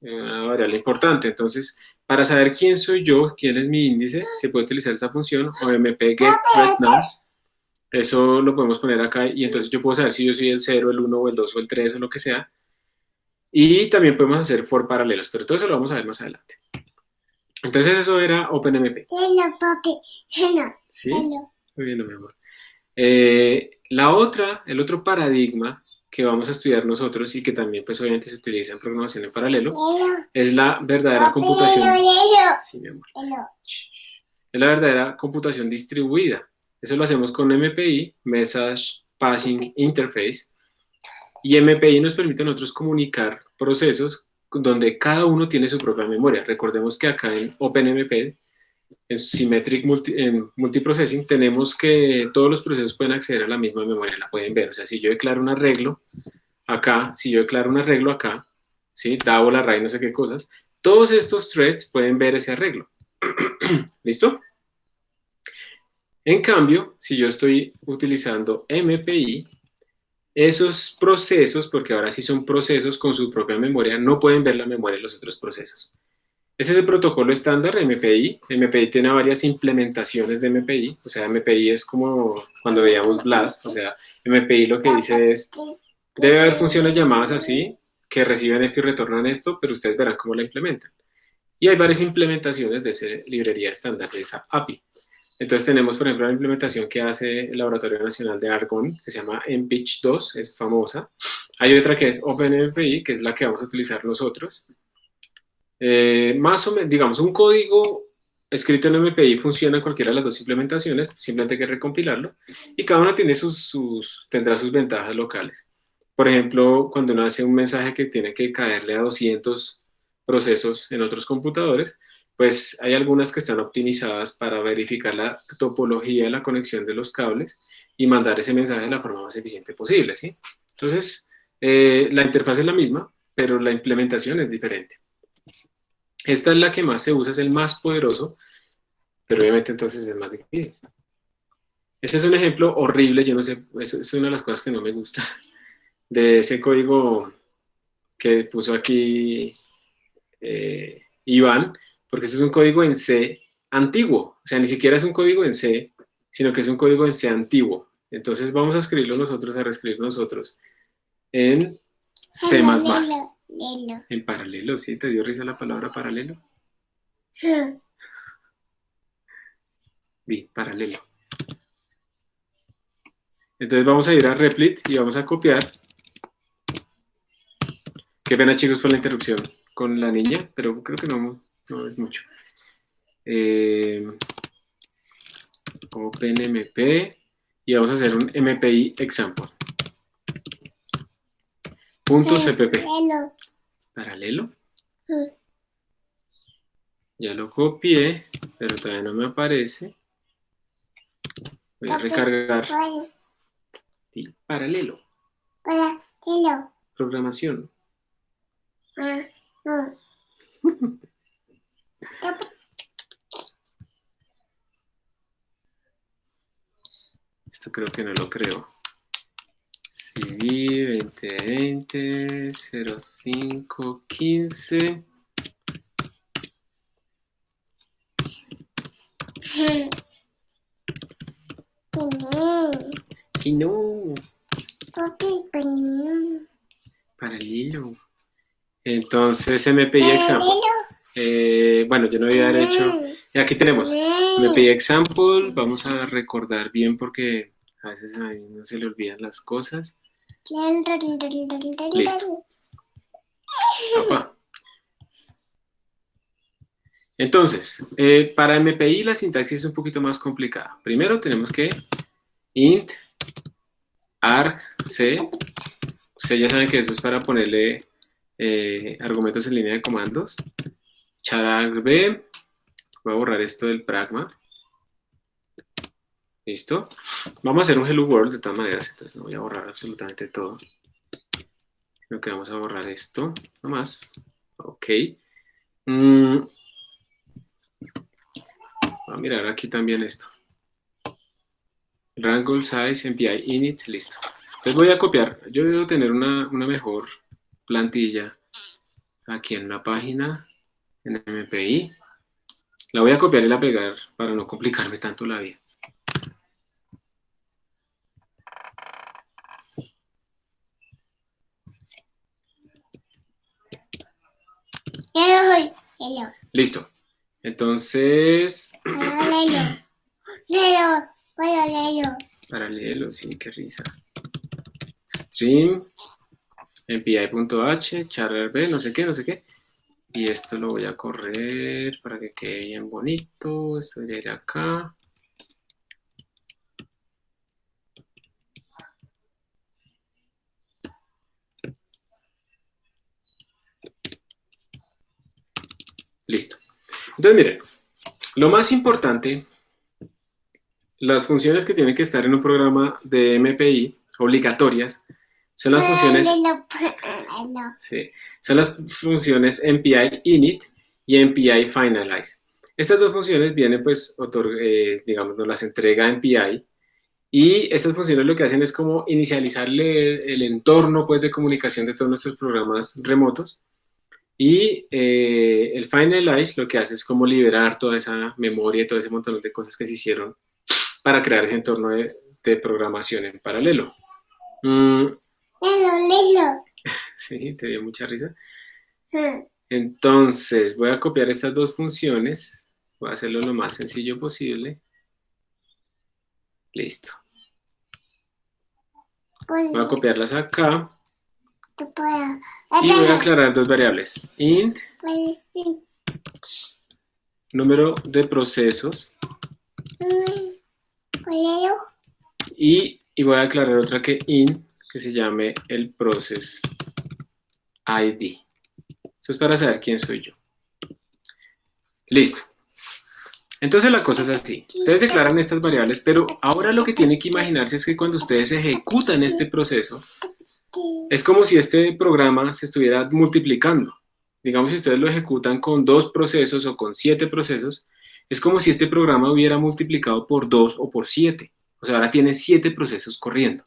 Speaker 1: Una variable importante. Entonces, para saber quién soy yo, quién es mi índice, se puede utilizar esta función omp get thread now. Eso lo podemos poner acá y entonces yo puedo saber si yo soy el 0, el 1 o el 2 o el 3 o lo que sea. Y también podemos hacer for paralelos, pero todo eso lo vamos a ver más adelante. Entonces eso era OpenMP.
Speaker 2: Hello, papi. Hello.
Speaker 1: ¿Sí?
Speaker 2: Hello.
Speaker 1: Muy bien, mi amor. El otro paradigma que vamos a estudiar nosotros y que también pues obviamente se utiliza en programación en paralelo,
Speaker 2: Hello.
Speaker 1: es la verdadera
Speaker 2: Papi,
Speaker 1: computación.
Speaker 2: hello.
Speaker 1: Sí, mi amor.
Speaker 2: Hello.
Speaker 1: es la verdadera computación distribuida. Eso lo hacemos con MPI, Message Passing Interface, y MPI nos permite a nosotros comunicar procesos donde cada uno tiene su propia memoria. Recordemos que acá en OpenMP, en Multiprocessing, tenemos que todos los procesos pueden acceder a la misma memoria, la pueden ver. O sea, si yo declaro un arreglo acá, si yo declaro un arreglo acá, ¿sí? Double array, no sé qué cosas, todos estos threads pueden ver ese arreglo. ¿Listo? En cambio, si yo estoy utilizando MPI, esos procesos, porque ahora sí son procesos con su propia memoria, no pueden ver la memoria de los otros procesos. Ese es el protocolo estándar de MPI. MPI tiene varias implementaciones de MPI. O sea, MPI es como cuando veíamos BLAST. O sea, MPI lo que dice es, debe haber funciones llamadas así, que reciben esto y retornan esto, pero ustedes verán cómo la implementan. Y hay varias implementaciones de esa librería estándar, de esa API. Entonces tenemos, por ejemplo, la implementación que hace el Laboratorio Nacional de Argonne, que se llama MPICH2, es famosa. Hay otra que es OpenMPI, que es la que vamos a utilizar nosotros. Más o menos, digamos, un código escrito en MPI funciona en cualquiera de las dos implementaciones, simplemente hay que recompilarlo, y cada una tiene tendrá sus ventajas locales. Por ejemplo, cuando uno hace un mensaje que tiene que caerle a 200 procesos en otros computadores, pues hay algunas que están optimizadas para verificar la topología de la conexión de los cables y mandar ese mensaje de la forma más eficiente posible, ¿sí? Entonces, la interfaz es la misma, pero la implementación es diferente. Esta es la que más se usa, es el más poderoso, pero obviamente entonces es el más difícil. Ese es un ejemplo horrible, yo no sé, es una de las cosas que no me gusta, de ese código que puso aquí Iván, porque ese es un código en C antiguo, o sea, ni siquiera es un código en C, sino que es un código en C antiguo. Entonces vamos a escribirlo nosotros, a reescribirlo nosotros en C++. En paralelo, ¿sí? ¿Te dio risa la palabra paralelo? Bien, paralelo. Entonces vamos a ir a Replit y vamos a copiar. Qué pena, chicos, por la interrupción con la niña, pero creo que no es mucho. OpenMP y vamos a hacer un MPI example. .cpp. Paralelo. Ya lo copié, pero todavía no me aparece. Voy a recargar. Sí, paralelo. Programación. Esto creo que no lo creo. CD 2020 0515. Y no. Paralelo. Entonces MPI example. Bueno, yo no había hecho. Y aquí tenemos MPI example. Vamos a recordar bien porque a veces a mí no se le olvidan las cosas. Listo. Opa. Entonces, para MPI la sintaxis es un poquito más complicada. Primero tenemos que int argc. Ustedes ya saben que eso es para ponerle argumentos en línea de comandos. Chararb. Voy a borrar esto del pragma. ¿Listo? Vamos a hacer un hello world de todas maneras, entonces no voy a borrar absolutamente todo. Creo que vamos a borrar esto nomás. Ok. Voy a mirar aquí también esto. Wrangle size, MPI init, listo. Entonces voy a copiar. Yo debo tener una mejor plantilla aquí en la página, en MPI. La voy a copiar y la pegar para no complicarme tanto la vida. Listo. Entonces. Paralelo, sí, qué risa. Stream, mpi.h, chararb, no sé qué. Y esto lo voy a correr para que quede bien bonito. Esto debería ir acá. Listo. Entonces, miren, lo más importante, las funciones que tienen que estar en un programa de MPI, obligatorias, son las funciones, sí, son las funciones MPI init y MPI finalize. Estas dos funciones vienen, pues, digamos, nos las entrega MPI, y estas funciones lo que hacen es como inicializarle el entorno, pues, de comunicación de todos nuestros programas remotos. Y el finalize lo que hace es como liberar toda esa memoria y todo ese montón de cosas que se hicieron para crear ese entorno de programación en paralelo. Sí, te dio mucha risa. Entonces, voy a copiar estas dos funciones. Voy a hacerlo lo más sencillo posible. Listo. Voy a copiarlas acá. Y voy a aclarar dos variables. Int, número de procesos. Y voy a aclarar otra que int, que se llame el process ID. Eso es para saber quién soy yo. Listo. Entonces la cosa es así. Ustedes declaran estas variables, pero ahora lo que tienen que imaginarse es que cuando ustedes ejecutan este proceso, es como si este programa se estuviera multiplicando. Digamos, si ustedes lo ejecutan con 2 procesos o con 7 procesos, es como si este programa hubiera multiplicado por 2 o por 7. O sea, ahora tiene 7 procesos corriendo.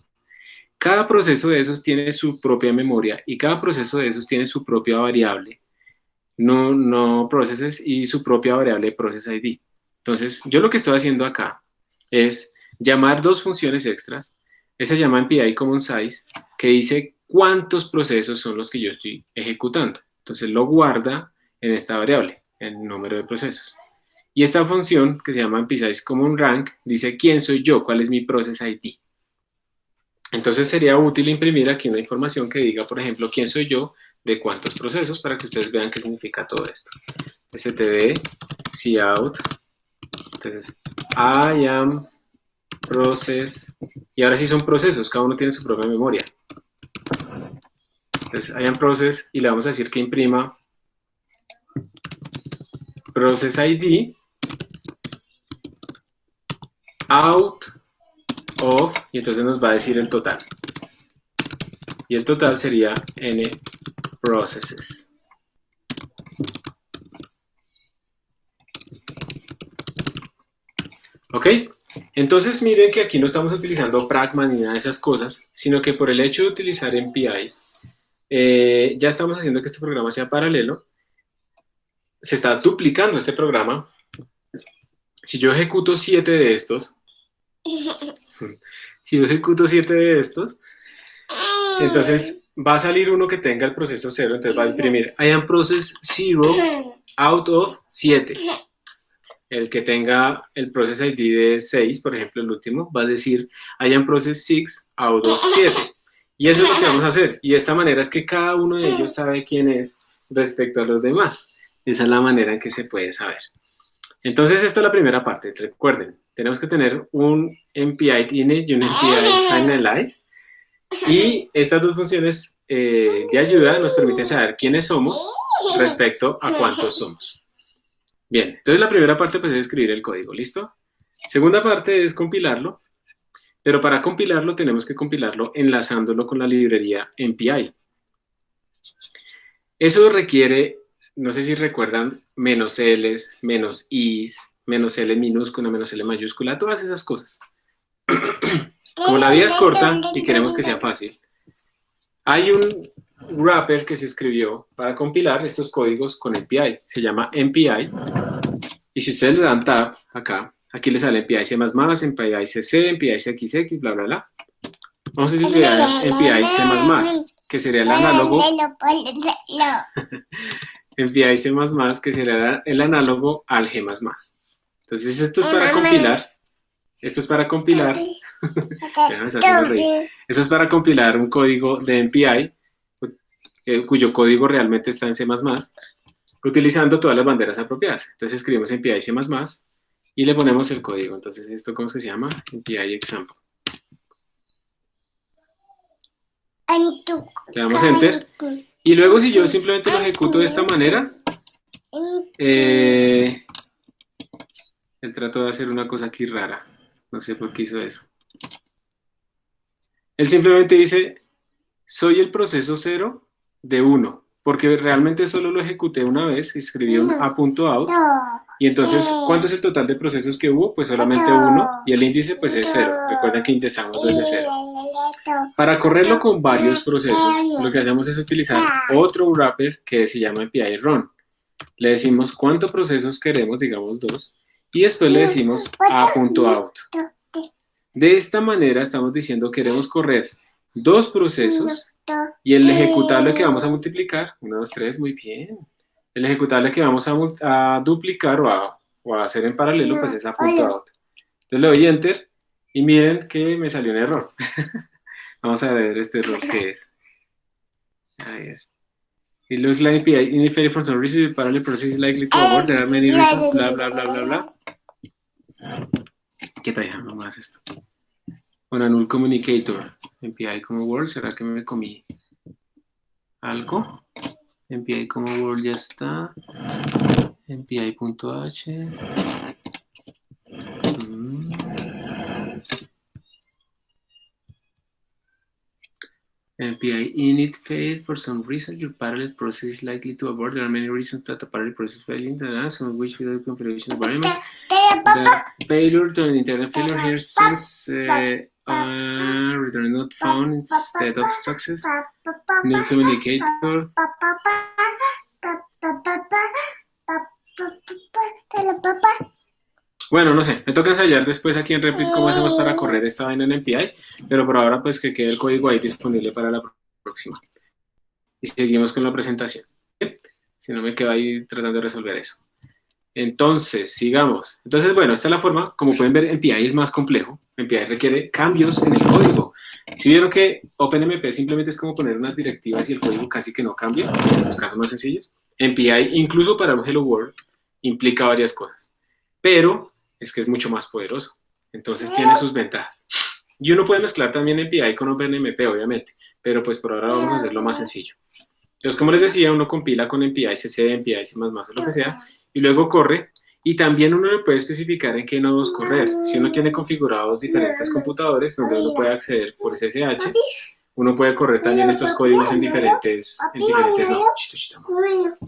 Speaker 1: Cada proceso de esos tiene su propia memoria y cada proceso de esos tiene su propia variable, no processes, y su propia variable process ID. Entonces, yo lo que estoy haciendo acá es llamar dos funciones extras. Esa se llama MPI Common Size, que dice cuántos procesos son los que yo estoy ejecutando. Entonces, lo guarda en esta variable, el número de procesos. Y esta función, que se llama MPI Size Common Rank, dice quién soy yo, cuál es mi process ID. Entonces, sería útil imprimir aquí una información que diga, por ejemplo, quién soy yo, de cuántos procesos, para que ustedes vean qué significa todo esto. std cout. Entonces, I am process, y ahora sí son procesos, cada uno tiene su propia memoria. Entonces, I am process, y le vamos a decir que imprima process ID out of, y entonces nos va a decir el total. Y el total sería n processes. ¿Ok? Entonces miren que aquí no estamos utilizando pragma ni nada de esas cosas, sino que por el hecho de utilizar MPI, ya estamos haciendo que este programa sea paralelo. Se está duplicando este programa. Si yo ejecuto 7 de estos, entonces va a salir uno que tenga el proceso 0, entonces va a imprimir I am process 0 out of 7. El que tenga el process ID de 6, por ejemplo, el último, va a decir I am process 6 out of 7. Y eso es lo que vamos a hacer. Y de esta manera es que cada uno de ellos sabe quién es respecto a los demás. Esa es la manera en que se puede saber. Entonces, esta es la primera parte. Recuerden, tenemos que tener un MPI init y un MPI finalize. Y estas dos funciones de ayuda nos permiten saber quiénes somos respecto a cuántos somos. Bien, entonces la primera parte pues es escribir el código, ¿listo? Segunda parte es compilarlo, pero para compilarlo tenemos que compilarlo enlazándolo con la librería MPI. Eso requiere, no sé si recuerdan, menos L's, menos I's, menos L minúscula, menos L mayúscula, todas esas cosas. Como la vida es corta y queremos que sea fácil, hay un wrapper que se escribió para compilar estos códigos con MPI. Se llama MPI. Y si ustedes le dan tab acá, aquí les sale MPI C++, MPI CC, MPI CXX, bla, bla, bla. Vamos a utilizar MPI C++, que sería el análogo. MPI C++, que sería el análogo al G++. Entonces esto es para compilar. Esto es para compilar. Esto es para compilar un código de MPI, cuyo código realmente está en C++. utilizando todas las banderas apropiadas. Entonces escribimos MPI C++ y le ponemos el código. Entonces esto, ¿cómo se llama? MPI example. Le damos Enter. Y luego si yo simplemente lo ejecuto de esta manera, él trató de hacer una cosa aquí rara. No sé por qué hizo eso. Él simplemente dice, soy el proceso 0 de 1. Porque realmente solo lo ejecuté una vez, escribí un a.out. Y entonces, ¿cuánto es el total de procesos que hubo? Pues solamente 1. Y el índice pues es 0. Recuerden que indexamos desde 0. Para correrlo con varios procesos, lo que hacemos es utilizar otro wrapper que se llama API run. Le decimos cuántos procesos queremos, digamos 2, y después le decimos a.out. De esta manera estamos diciendo queremos correr 2 procesos y el ejecutable que vamos a multiplicar, 1, 2, 3, muy bien. El ejecutable que vamos a duplicar o a hacer en paralelo pues es a.out. Entonces le doy Enter y miren que me salió un error. Vamos a ver este error que es. A ver. It looks like API initiated for some reason, the parallel process is likely to abort. There are many reasons, bla, bla, bla, bla, bla. ¿Qué trae nomás esto? Una null communicator. MPI como Word, ¿será que me comí algo? MPI como Word ya está. MPI.h. MPI init failed for some reason. Your parallel process is likely to abort. There are many reasons that the parallel process failing, some of which without configuration environment. The failure to an internal failure here seems return not found instead of success. Null communicator. Bueno, no sé, me toca ensayar después aquí en Replit cómo hacemos para correr esta vaina en MPI, pero por ahora pues que quede el código ahí disponible para la próxima. Y seguimos con la presentación. ¿Bien? Si no me quedo ahí tratando de resolver eso. Entonces, sigamos. Entonces, bueno, esta es la forma. Como pueden ver, MPI es más complejo. MPI requiere cambios en el código. Si vieron que OpenMP simplemente es como poner unas directivas y el código casi que no cambia, en los casos más sencillos, MPI, incluso para un Hello World, implica varias cosas. Pero es que es mucho más poderoso. Entonces tiene sus ventajas. Y uno puede mezclar también MPI con OpenMP, obviamente. Pero pues por ahora vamos a hacerlo más sencillo. Entonces, como les decía, uno compila con MPI, CC, MPI, C++, o lo que sea, y luego corre. Y también uno le puede especificar en qué nodos correr. Si uno tiene configurados diferentes computadores donde uno puede acceder por SSH, uno puede correr también estos códigos en diferentes nodos.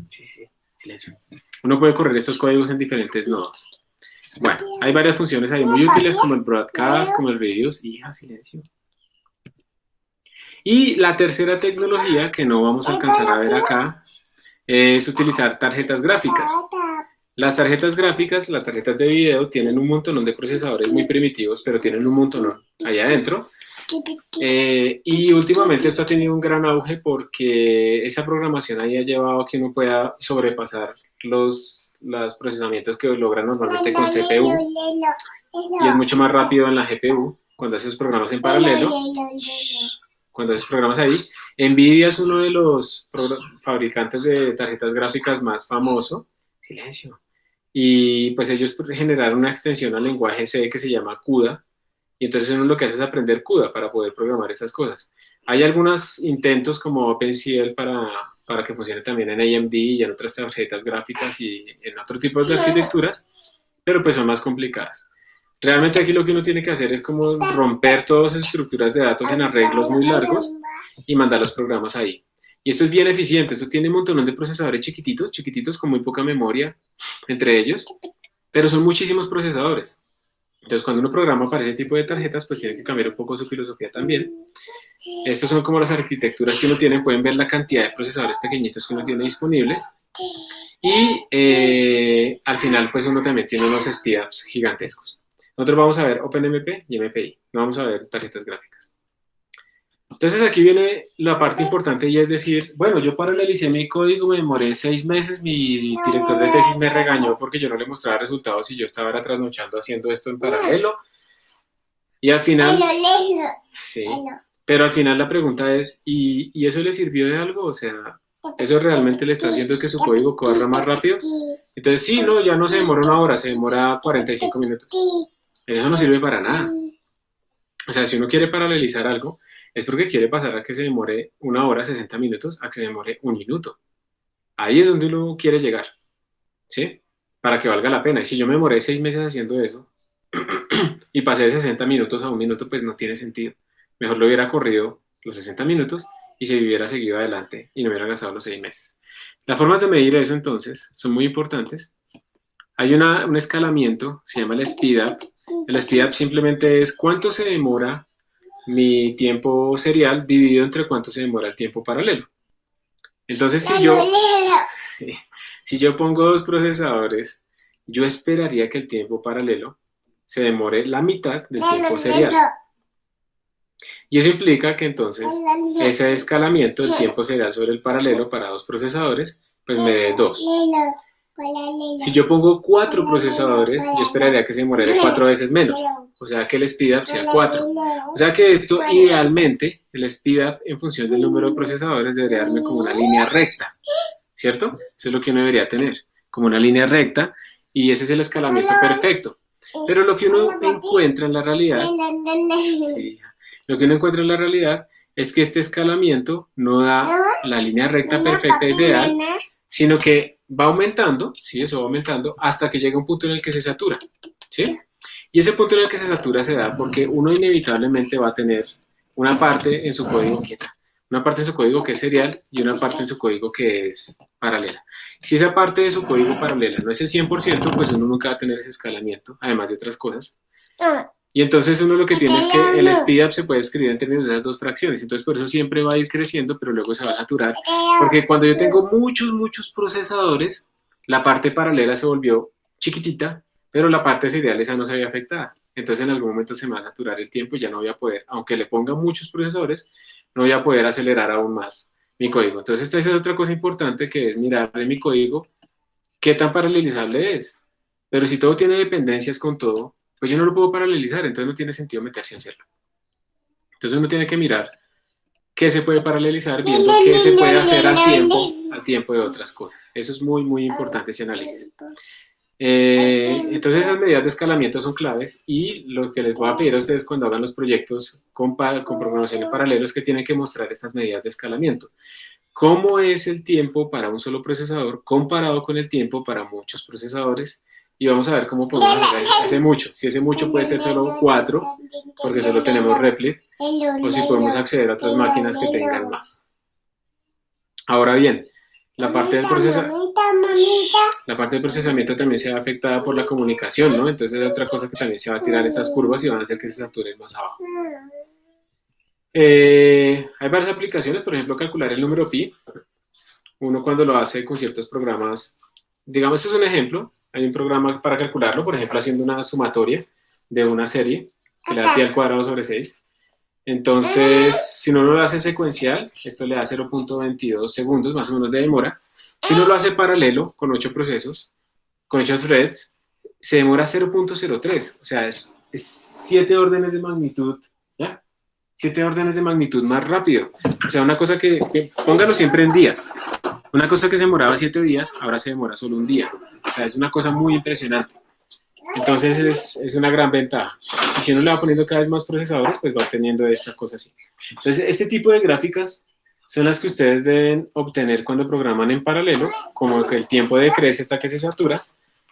Speaker 1: Sí, silencio. Uno puede correr estos códigos en diferentes nodos. Bueno, hay varias funciones ahí muy útiles como el broadcast, como el reduce, silencio. Y la tercera tecnología que no vamos a alcanzar a ver acá es utilizar tarjetas gráficas. Las tarjetas gráficas, las tarjetas de video, tienen un montón de procesadores muy primitivos, pero tienen un montón allá adentro. Y últimamente esto ha tenido un gran auge porque esa programación ahí ha llevado a que uno pueda sobrepasar los procesamientos que logran normalmente con CPU. Y es mucho más rápido en la GPU cuando haces programas en paralelo. Cuando haces programas ahí. NVIDIA es uno de los fabricantes de tarjetas gráficas más famoso. Silencio. Y pues ellos generaron una extensión al lenguaje C que se llama CUDA. Y entonces uno lo que hace es aprender CUDA para poder programar estas cosas. Hay algunos intentos como OpenCL para que funcione también en AMD y en otras tarjetas gráficas y en otro tipo de arquitecturas, pero pues son más complicadas. Realmente aquí lo que uno tiene que hacer es como romper todas esas estructuras de datos en arreglos muy largos y mandar los programas ahí. Y esto es bien eficiente, esto tiene un montón de procesadores chiquititos con muy poca memoria entre ellos, pero son muchísimos procesadores. Entonces cuando uno programa para ese tipo de tarjetas, pues tiene que cambiar un poco su filosofía también. Estas son como las arquitecturas que uno tiene, pueden ver la cantidad de procesadores pequeñitos que uno tiene disponibles. Y al final pues uno también tiene unos speedups gigantescos. Nosotros vamos a ver OpenMP y MPI, no vamos a ver tarjetas gráficas. Entonces aquí viene la parte importante y es decir, bueno, yo paralelicé mi código, me demoré 6 meses, mi director de tesis me regañó porque yo no le mostraba resultados y yo estaba trasnochando haciendo esto en paralelo. Y al final... Sí, pero al final la pregunta es, ¿y eso le sirvió de algo? O sea, eso realmente le está haciendo que su código corra más rápido. Entonces, sí, no, ya no se demora 1 hora, se demora 45 minutos. Eso no sirve para nada. O sea, si uno quiere paralelizar algo, es porque quiere pasar a que se demore 1 hora, 60 minutos, a que se demore 1 minuto. Ahí es donde uno quiere llegar, ¿sí? Para que valga la pena. Y si yo me demoré 6 meses haciendo eso y pasé de 60 minutos a 1 minuto, pues no tiene sentido. Mejor lo hubiera corrido los 60 minutos y se hubiera seguido adelante y no hubiera gastado los 6 meses. Las formas de medir eso, entonces, son muy importantes. Hay un escalamiento, se llama el speedup. El speedup simplemente es cuánto se demora mi tiempo serial dividido entre cuánto se demora el tiempo paralelo. Entonces, si yo pongo 2 procesadores, yo esperaría que el tiempo paralelo se demore la mitad del tiempo serial. Y eso implica que entonces ese escalamiento del tiempo serial sobre el paralelo para 2 procesadores, pues me dé 2. Si yo pongo 4 procesadores, yo esperaría que se demore 4 veces menos. O sea que el speedup sea 4. O sea que esto idealmente, el speedup en función del número de procesadores debería darme como una línea recta, ¿cierto? Eso es lo que uno debería tener, como una línea recta, y ese es el escalamiento perfecto. Pero lo que uno encuentra en la realidad, lo que uno encuentra en la realidad es que este escalamiento no da la línea recta perfecta ideal, sino que va aumentando, ¿sí? Eso va aumentando hasta que llega un punto en el que se satura, ¿sí? Y ese punto en el que se satura se da porque uno inevitablemente va a tener una parte en su código quieta, una parte en su código que es serial y una parte en su código que es paralela. Si esa parte de su código paralela no es el 100%, pues uno nunca va a tener ese escalamiento, además de otras cosas. Y entonces uno lo que tiene es que el speedup se puede escribir en términos de esas 2 fracciones, entonces por eso siempre va a ir creciendo, pero luego se va a saturar, porque cuando yo tengo muchos procesadores, la parte paralela se volvió chiquitita, pero la parte serial esa no se había afectada. Entonces en algún momento se me va a saturar el tiempo y ya no voy a poder, aunque le ponga muchos procesadores, no voy a poder acelerar aún más mi código. Entonces esta es otra cosa importante, que es mirar de mi código qué tan paralelizable es. Pero si todo tiene dependencias con todo, pues yo no lo puedo paralelizar, entonces no tiene sentido meterse a hacerlo. Entonces uno tiene que mirar qué se puede paralelizar viendo qué se puede hacer al tiempo de otras cosas. Eso es muy importante ese análisis. Entonces esas medidas de escalamiento son claves, y lo que les voy a pedir a ustedes cuando hagan los proyectos con programación en paralelo es que tienen que mostrar estas medidas de escalamiento. ¿Cómo es el tiempo para un solo procesador comparado con el tiempo para muchos procesadores? Y vamos a ver cómo podemos hacer ese mucho. Si ese mucho puede ser solo 4, porque solo tenemos Replit, o si podemos acceder a otras máquinas que tengan más. Ahora bien, la parte del procesamiento también se ve afectada por la comunicación, ¿no? Entonces es otra cosa que también se va a tirar estas curvas y van a hacer que se saturen más abajo. Hay varias aplicaciones, por ejemplo, calcular el número pi. Uno cuando lo hace con ciertos programas, digamos, este es un ejemplo, hay un programa para calcularlo, por ejemplo, haciendo una sumatoria de una serie, que le da pi al cuadrado sobre 6. Entonces, si uno lo hace secuencial, esto le da 0.22 segundos, más o menos de demora. Si uno lo hace paralelo, con 8 procesos, con 8 threads, se demora 0.03, o sea, es 7 órdenes de magnitud, ¿ya? 7 órdenes de magnitud más rápido. O sea, una cosa que póngalo siempre en días. Una cosa que se demoraba 7 días, ahora se demora solo un día. O sea, es una cosa muy impresionante. Entonces es una gran ventaja. Y si uno le va poniendo cada vez más procesadores, pues va obteniendo esta cosa así. Entonces, este tipo de gráficas son las que ustedes deben obtener cuando programan en paralelo, como que el tiempo decrece hasta que se satura,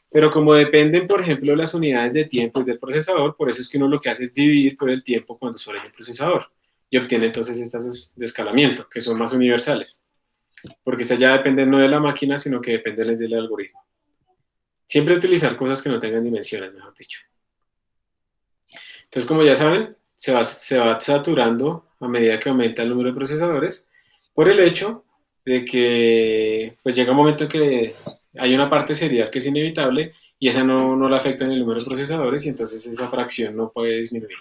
Speaker 1: pero como dependen, por ejemplo, de las unidades de tiempo y del procesador, por eso es que uno lo que hace es dividir por el tiempo cuando solo hay un procesador, y obtiene entonces estas de escalamiento, que son más universales, porque estas ya dependen no de la máquina, sino que dependen del algoritmo. Siempre utilizar cosas que no tengan dimensiones, mejor dicho. Entonces, como ya saben, se va saturando a medida que aumenta el número de procesadores, por el hecho de que pues llega un momento en que hay una parte serial que es inevitable y esa no la afecta en el número de procesadores, y entonces esa fracción no puede disminuir.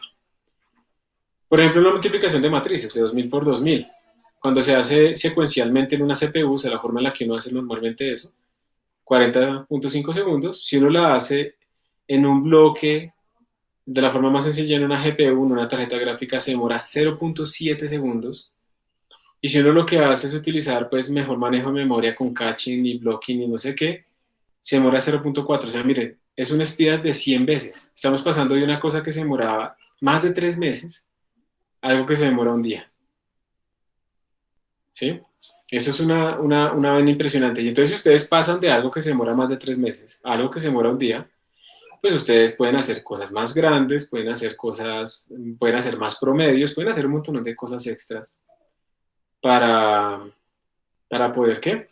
Speaker 1: Por ejemplo, la multiplicación de matrices de 2000 por 2000. Cuando se hace secuencialmente en una CPU, o sea, la forma en la que uno hace normalmente eso, 40.5 segundos. Si uno la hace en un bloque de la forma más sencilla en una GPU, en una tarjeta gráfica, se demora 0.7 segundos. Y si uno lo que hace es utilizar pues mejor manejo de memoria con caching y blocking y no sé qué, se demora 0.4. O sea, miren, es un speedup de 100 veces. Estamos pasando de una cosa que se demoraba más de 3 meses a algo que se demora un día. ¿Sí? Eso es una vaina impresionante. Y entonces si ustedes pasan de algo que se demora más de 3 meses a algo que se demora un día, pues ustedes pueden hacer cosas más grandes, pueden hacer cosas, pueden hacer más promedios, pueden hacer un montón de cosas extras para, para poder, ¿qué?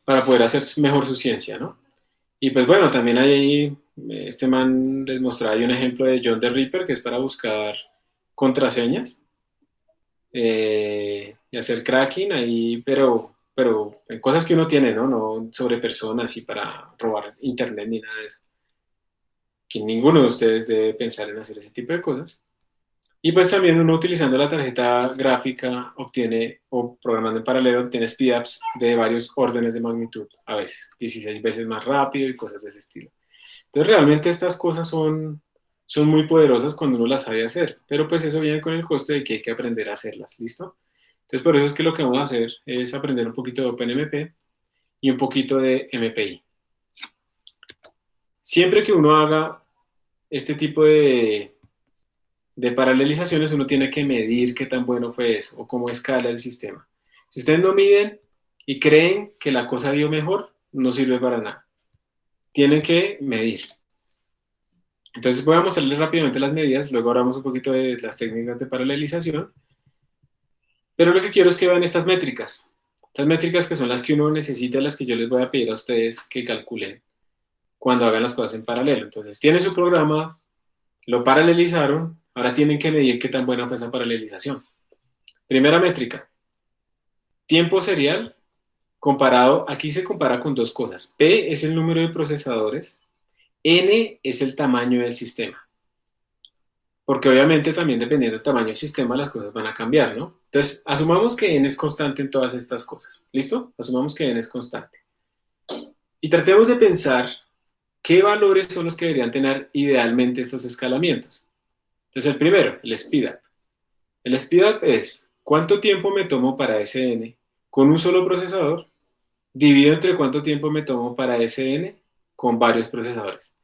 Speaker 1: Para poder hacer mejor su ciencia, ¿no? Y pues bueno, también hay, este man les mostraba ahí un ejemplo de John the Ripper, que es para buscar contraseñas y hacer cracking ahí, pero en cosas que uno tiene, ¿no? No sobre personas y para robar internet ni nada de eso. Que ninguno de ustedes debe pensar en hacer ese tipo de cosas. Y pues también uno utilizando la tarjeta gráfica obtiene, o programando en paralelo, obtiene speedups de varios órdenes de magnitud, a veces, 16 veces más rápido y cosas de ese estilo. Entonces realmente estas cosas son muy poderosas cuando uno las sabe hacer, pero pues eso viene con el costo de que hay que aprender a hacerlas, ¿listo? Entonces por eso es que lo que vamos a hacer es aprender un poquito de OpenMP y un poquito de MPI. Siempre que uno haga este tipo de paralelizaciones, uno tiene que medir qué tan bueno fue eso o cómo escala el sistema. Si ustedes no miden y creen que la cosa dio mejor, no sirve para nada. Tienen que medir. Entonces voy a mostrarles rápidamente las medidas, luego hablamos un poquito de las técnicas de paralelización, pero lo que quiero es que vean estas métricas que son las que uno necesita, las que yo les voy a pedir a ustedes que calculen cuando hagan las cosas en paralelo. Entonces tienen su programa, lo paralelizaron, ahora tienen que medir qué tan buena fue esa paralelización. Primera métrica, tiempo serial comparado, aquí se compara con dos cosas. P es el número de procesadores, N es el tamaño del sistema. Porque obviamente también dependiendo del tamaño del sistema las cosas van a cambiar, ¿no? Entonces, asumamos que n es constante en todas estas cosas. ¿Listo? Asumamos que n es constante. Y tratemos de pensar qué valores son los que deberían tener idealmente estos escalamientos. Entonces, el primero, el speedup. El speedup es cuánto tiempo me tomo para ese n con un solo procesador, dividido entre cuánto tiempo me tomo para ese n con varios procesadores.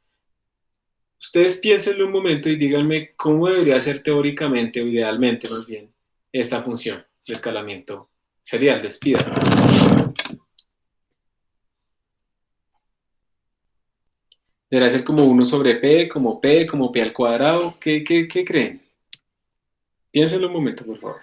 Speaker 1: Ustedes piénsenlo un momento y díganme cómo debería ser teóricamente o idealmente más bien esta función de escalamiento serial, de speedup. Debería ser como 1 sobre P, como P al cuadrado. ¿Qué creen? Piénsenlo un momento, por favor.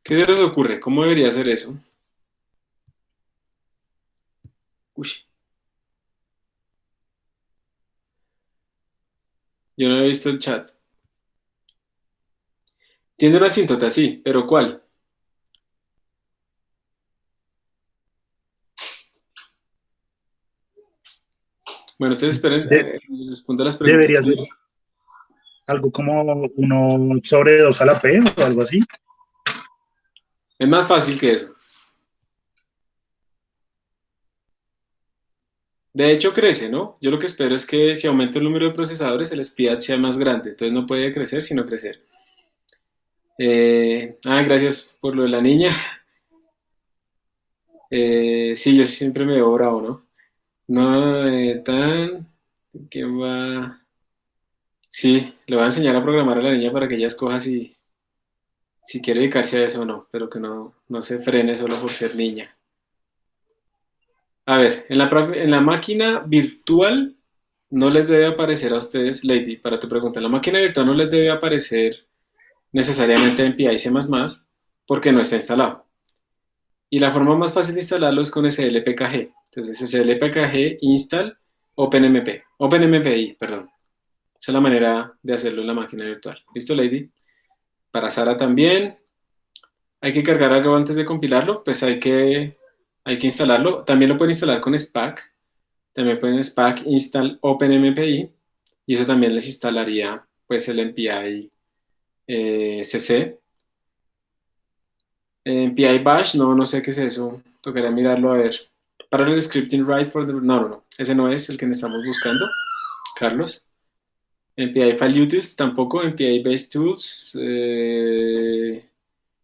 Speaker 1: ¿Qué se les ocurre? ¿Cómo debería ser eso? Uy, yo no he visto el chat. Tiene una asíntota, sí, pero ¿cuál? Bueno, ustedes esperen,
Speaker 3: De-
Speaker 1: respondo a las preguntas.
Speaker 3: debería ser algo como 1/2 a la P o algo así.
Speaker 1: Es más fácil que eso. De hecho, crece, ¿no? Yo lo que espero es que si aumenta el número de procesadores, el speed sea más grande. Entonces no puede crecer, sino crecer. Gracias por lo de la niña. Sí, yo siempre me veo bravo, ¿no? No, ¿quién va? Sí, le voy a enseñar a programar a la niña para que ella escoja si quiere dedicarse a eso o no, pero que no se frene solo por ser niña. A ver, en la máquina virtual no les debe aparecer a ustedes, Lady, para tu pregunta, en la máquina virtual no les debe aparecer necesariamente MPI C++ porque no está instalado. Y la forma más fácil de instalarlo es con slpkg. Entonces, slpkg install OpenMP, OpenMPI, perdón. Esa es la manera de hacerlo en la máquina virtual. ¿Listo, Lady? Para Sara también. Hay que cargar algo antes de compilarlo, pues hay que instalarlo. También lo pueden instalar con SPAC. También pueden SPAC install OpenMPI y eso también les instalaría pues el MPI CC. MPI Bash, no sé qué es eso. Tocaría mirarlo a ver. Parallel Scripting Write for the... No. Ese no es el que estamos buscando, Carlos. MPI File Utils tampoco. MPI Base Tools.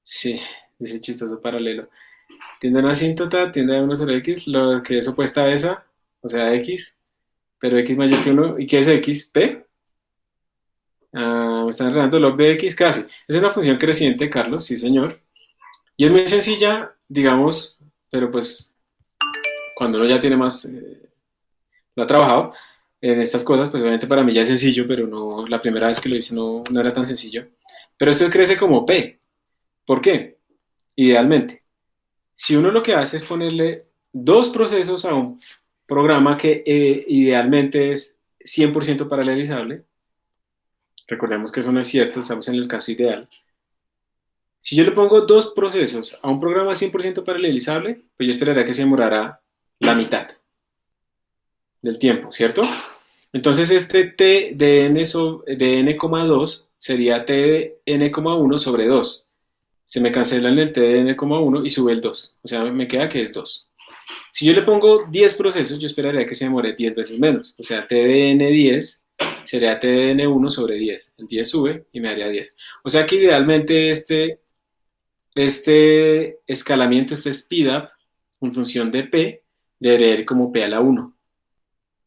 Speaker 1: Sí, dice chistoso paralelo. Tiende a una asíntota, tiende a 1 0 X, lo que es opuesta a esa, o sea, X, pero X mayor que 1. ¿Y qué es X? ¿P? Me están enredando log de X, casi. Es una función creciente, Carlos, sí señor. Y es muy sencilla, digamos, pero pues cuando uno ya tiene más, lo ha trabajado en estas cosas, pues obviamente para mí ya es sencillo, pero no, la primera vez que lo hice no era tan sencillo. Pero esto crece como P. ¿Por qué? Idealmente. Si uno lo que hace es ponerle dos procesos a un programa que idealmente es 100% paralelizable, recordemos que eso no es cierto, estamos en el caso ideal. Si yo le pongo dos procesos a un programa 100% paralelizable, pues yo esperaría que se demorara la mitad del tiempo, ¿cierto? Entonces este t de n,2 sería t de n,1 sobre 2. Se me cancela en el t de n,1 y sube el 2. O sea, me queda que es 2. Si yo le pongo 10 procesos, yo esperaría que se demore 10 veces menos. O sea, t de n10 sería t de n1 sobre 10. El 10 sube y me daría 10. O sea que idealmente este escalamiento, este speedup, en función de p, debería ir como p a la 1.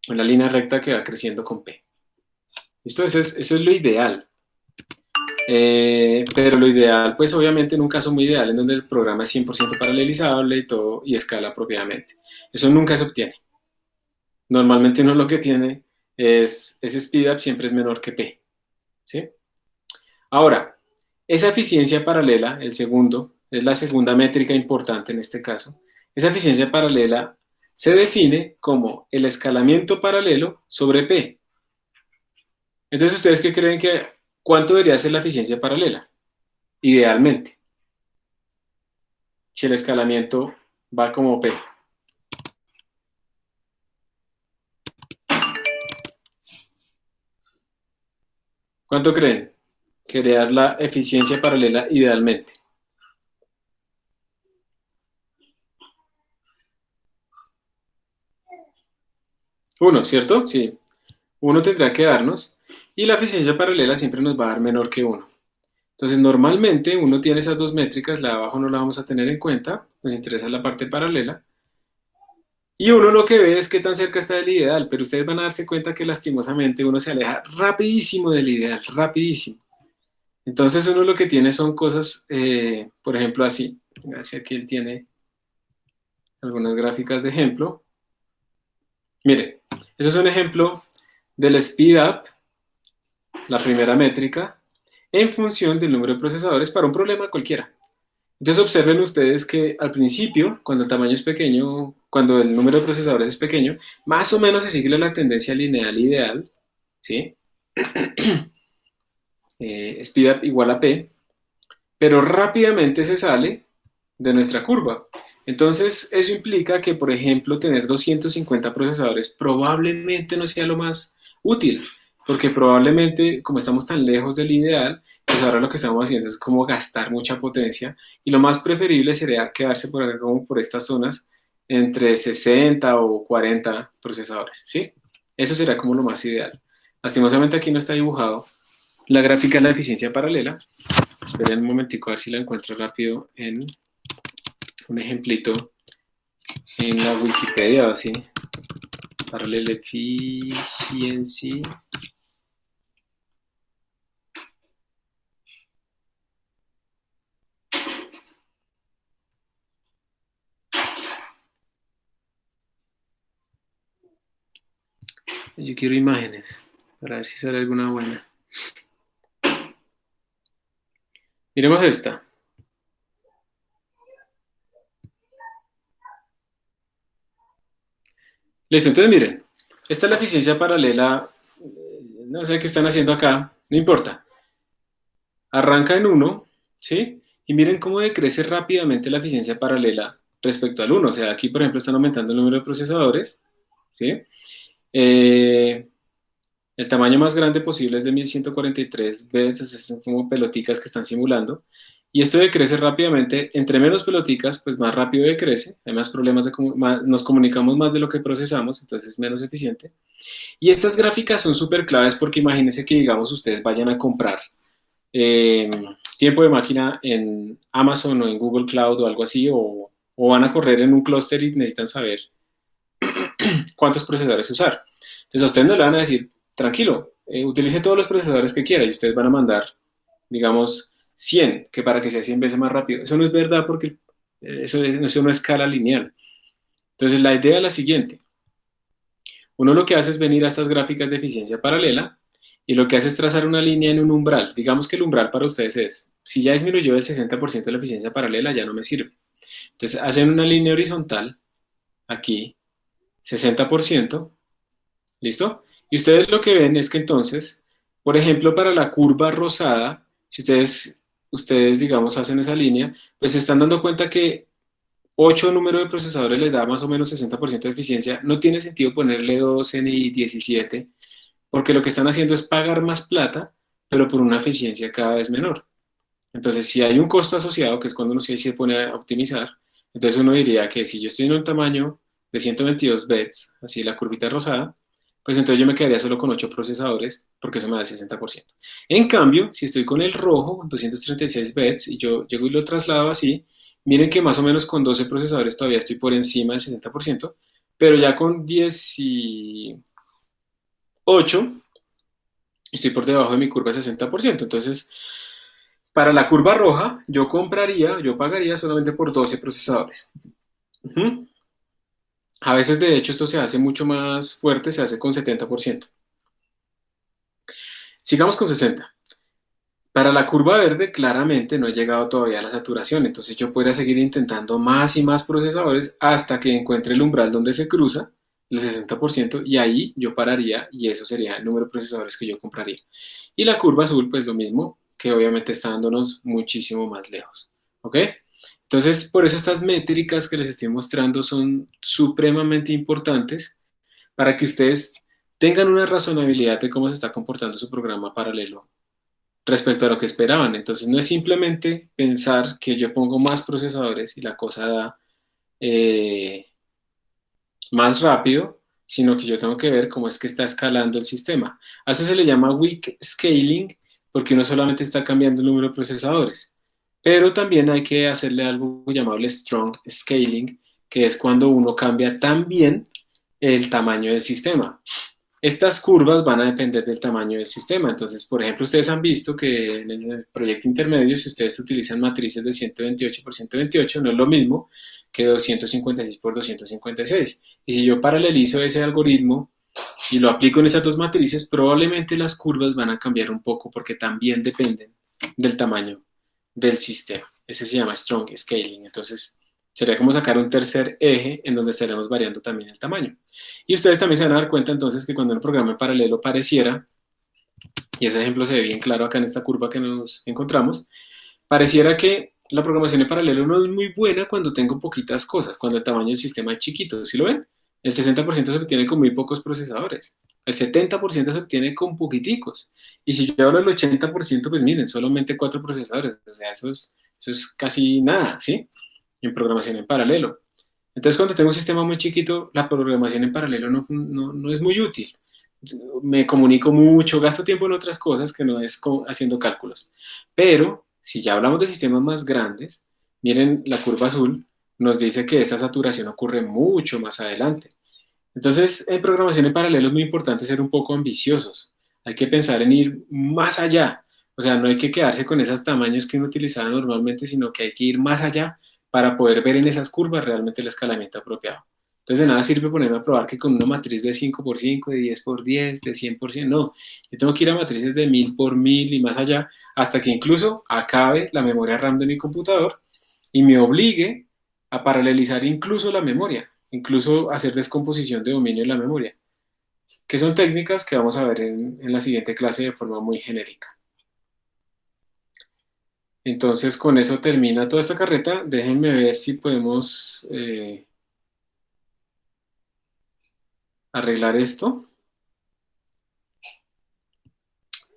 Speaker 1: Una línea recta que va creciendo con p. ¿Listo? Eso es lo ideal. Pero lo ideal, pues obviamente en un caso muy ideal en donde el programa es 100% paralelizable y todo y escala apropiadamente. Eso nunca se obtiene. Normalmente uno lo que tiene es ese speedup siempre es menor que p. ¿Sí? Ahora, esa eficiencia paralela, el segundo, es la segunda métrica importante en este caso. Esa eficiencia paralela se define como el escalamiento paralelo sobre p. Entonces, ¿ustedes qué creen que cuánto debería ser la eficiencia paralela? Idealmente, si el escalamiento va como P. ¿Cuánto creen que debería dar la eficiencia paralela idealmente? 1, ¿cierto? Sí. 1 tendrá que darnos y la eficiencia paralela siempre nos va a dar menor que 1. Entonces, normalmente uno tiene esas dos métricas, la de abajo no la vamos a tener en cuenta, nos interesa la parte paralela. Y uno lo que ve es qué tan cerca está del ideal, pero ustedes van a darse cuenta que lastimosamente uno se aleja rapidísimo del ideal, rapidísimo. Entonces uno lo que tiene son cosas, por ejemplo, así. Si aquí él tiene algunas gráficas de ejemplo. Mire, eso es un ejemplo del speed up, la primera métrica, en función del número de procesadores para un problema cualquiera. Entonces observen ustedes que al principio, cuando el tamaño es pequeño, cuando el número de procesadores es pequeño, más o menos se sigue la tendencia lineal ideal, ¿sí? Speed up igual a P, pero rápidamente se sale de nuestra curva. Entonces, eso implica que, por ejemplo, tener 250 procesadores probablemente no sea lo más útil, porque probablemente, como estamos tan lejos del ideal, pues ahora lo que estamos haciendo es como gastar mucha potencia, y lo más preferible sería quedarse por acá, como por estas zonas, entre 60 o 40 procesadores, ¿sí? Eso será como lo más ideal. Lastimosamente aquí no está dibujado la gráfica de la eficiencia paralela. Esperen un momentico a ver si la encuentro rápido en un ejemplito en la Wikipedia o así. Parallel efficiency. Yo quiero imágenes para ver si sale alguna buena. Miremos esta. Listo, entonces miren. Esta es la eficiencia paralela. No sé qué están haciendo acá. No importa. Arranca en 1, ¿sí? Y miren cómo decrece rápidamente la eficiencia paralela respecto al 1. O sea, aquí, por ejemplo, están aumentando el número de procesadores, ¿sí? Eh, el tamaño más grande posible es de 1143 bits, son como peloticas que están simulando. Y esto decrece rápidamente. Entre menos peloticas, pues más rápido decrece. Hay más problemas nos comunicamos más de lo que procesamos, entonces es menos eficiente. Y estas gráficas son súper claves porque imagínense que, digamos, ustedes vayan a comprar eh, tiempo de máquina en Amazon o en Google Cloud o algo así, o van a correr en un clúster y necesitan saber cuántos procesadores usar. Entonces a ustedes no le van a decir, tranquilo, utilice todos los procesadores que quiera y ustedes van a mandar, digamos, 100, que para que sea 100 veces más rápido. Eso no es verdad porque eso no es escala lineal. Entonces la idea es la siguiente. Uno lo que hace es venir a estas gráficas de eficiencia paralela y lo que hace es trazar una línea en un umbral. Digamos que el umbral para ustedes es, si ya disminuyó el 60% de la eficiencia paralela, ya no me sirve. Entonces hacen una línea horizontal, aquí, 60%, ¿listo? Y ustedes lo que ven es que entonces, por ejemplo, para la curva rosada, si ustedes digamos, hacen esa línea, pues se están dando cuenta que 8 número de procesadores les da más o menos 60% de eficiencia. No tiene sentido ponerle 12 ni 17, porque lo que están haciendo es pagar más plata, pero por una eficiencia cada vez menor. Entonces, si hay un costo asociado, que es cuando uno se pone a optimizar, entonces uno diría que si yo estoy en un tamaño de 122 bits, así la curvita rosada, pues entonces yo me quedaría solo con 8 procesadores, porque eso me da el 60%. En cambio, si estoy con el rojo, 236 bits, y yo llego y lo traslado así, miren que más o menos con 12 procesadores todavía estoy por encima del 60%, pero ya con 18 estoy por debajo de mi curva de 60%. Entonces, para la curva roja, yo pagaría solamente por 12 procesadores. Ujú. A veces, de hecho, esto se hace mucho más fuerte, se hace con 70%. Sigamos con 60. Para la curva verde, claramente no he llegado todavía a la saturación, entonces yo podría seguir intentando más y más procesadores hasta que encuentre el umbral donde se cruza el 60% y ahí yo pararía y eso sería el número de procesadores que yo compraría. Y la curva azul, pues lo mismo, que obviamente está dándonos muchísimo más lejos. ¿Ok? Entonces, por eso estas métricas que les estoy mostrando son supremamente importantes para que ustedes tengan una razonabilidad de cómo se está comportando su programa paralelo respecto a lo que esperaban. Entonces, no es simplemente pensar que yo pongo más procesadores y la cosa da eh, más rápido, sino que yo tengo que ver cómo es que está escalando el sistema. A eso se le llama weak scaling, porque uno solamente está cambiando el número de procesadores. Pero también hay que hacerle algo llamable strong scaling, que es cuando uno cambia también el tamaño del sistema. Estas curvas van a depender del tamaño del sistema. Entonces, por ejemplo, ustedes han visto que en el proyecto intermedio, si ustedes utilizan matrices de 128 por 128, no es lo mismo que 256 por 256. Y si yo paralelizo ese algoritmo y lo aplico en esas dos matrices, probablemente las curvas van a cambiar un poco porque también dependen del tamaño del sistema. Ese se llama strong scaling. Entonces, sería como sacar un tercer eje en donde estaremos variando también el tamaño. Y ustedes también se van a dar cuenta entonces que cuando un programa en paralelo pareciera, y ese ejemplo se ve bien claro acá en esta curva que nos encontramos, pareciera que la programación en paralelo no es muy buena cuando tengo poquitas cosas, cuando el tamaño del sistema es chiquito. ¿Sí lo ven? El 60% se obtiene con muy pocos procesadores. El 70% se obtiene con poquiticos. Y si yo hablo del 80%, pues miren, solamente 4 procesadores. O sea, eso es casi nada, ¿sí? En programación en paralelo. Entonces, cuando tengo un sistema muy chiquito, la programación en paralelo no es muy útil. Me comunico mucho, gasto tiempo en otras cosas que no es haciendo cálculos. Pero, si ya hablamos de sistemas más grandes, miren, la curva azul nos dice que esta saturación ocurre mucho más adelante. Entonces, en programación en paralelo es muy importante ser un poco ambiciosos. Hay que pensar en ir más allá. O sea, no hay que quedarse con esos tamaños que uno utilizaba normalmente, sino que hay que ir más allá para poder ver en esas curvas realmente el escalamiento apropiado. Entonces, de nada sirve ponerme a probar que con una matriz de 5 por 5, de 10 por 10, de 100 por 100, no. Yo tengo que ir a matrices de 1000 por 1000 y más allá, hasta que incluso acabe la memoria RAM de mi computador y me obligue a paralelizar incluso la memoria, incluso hacer descomposición de dominio de la memoria, que son técnicas que vamos a ver en la siguiente clase de forma muy genérica. Entonces, con eso termina toda esta carreta. Déjenme ver si podemos arreglar esto.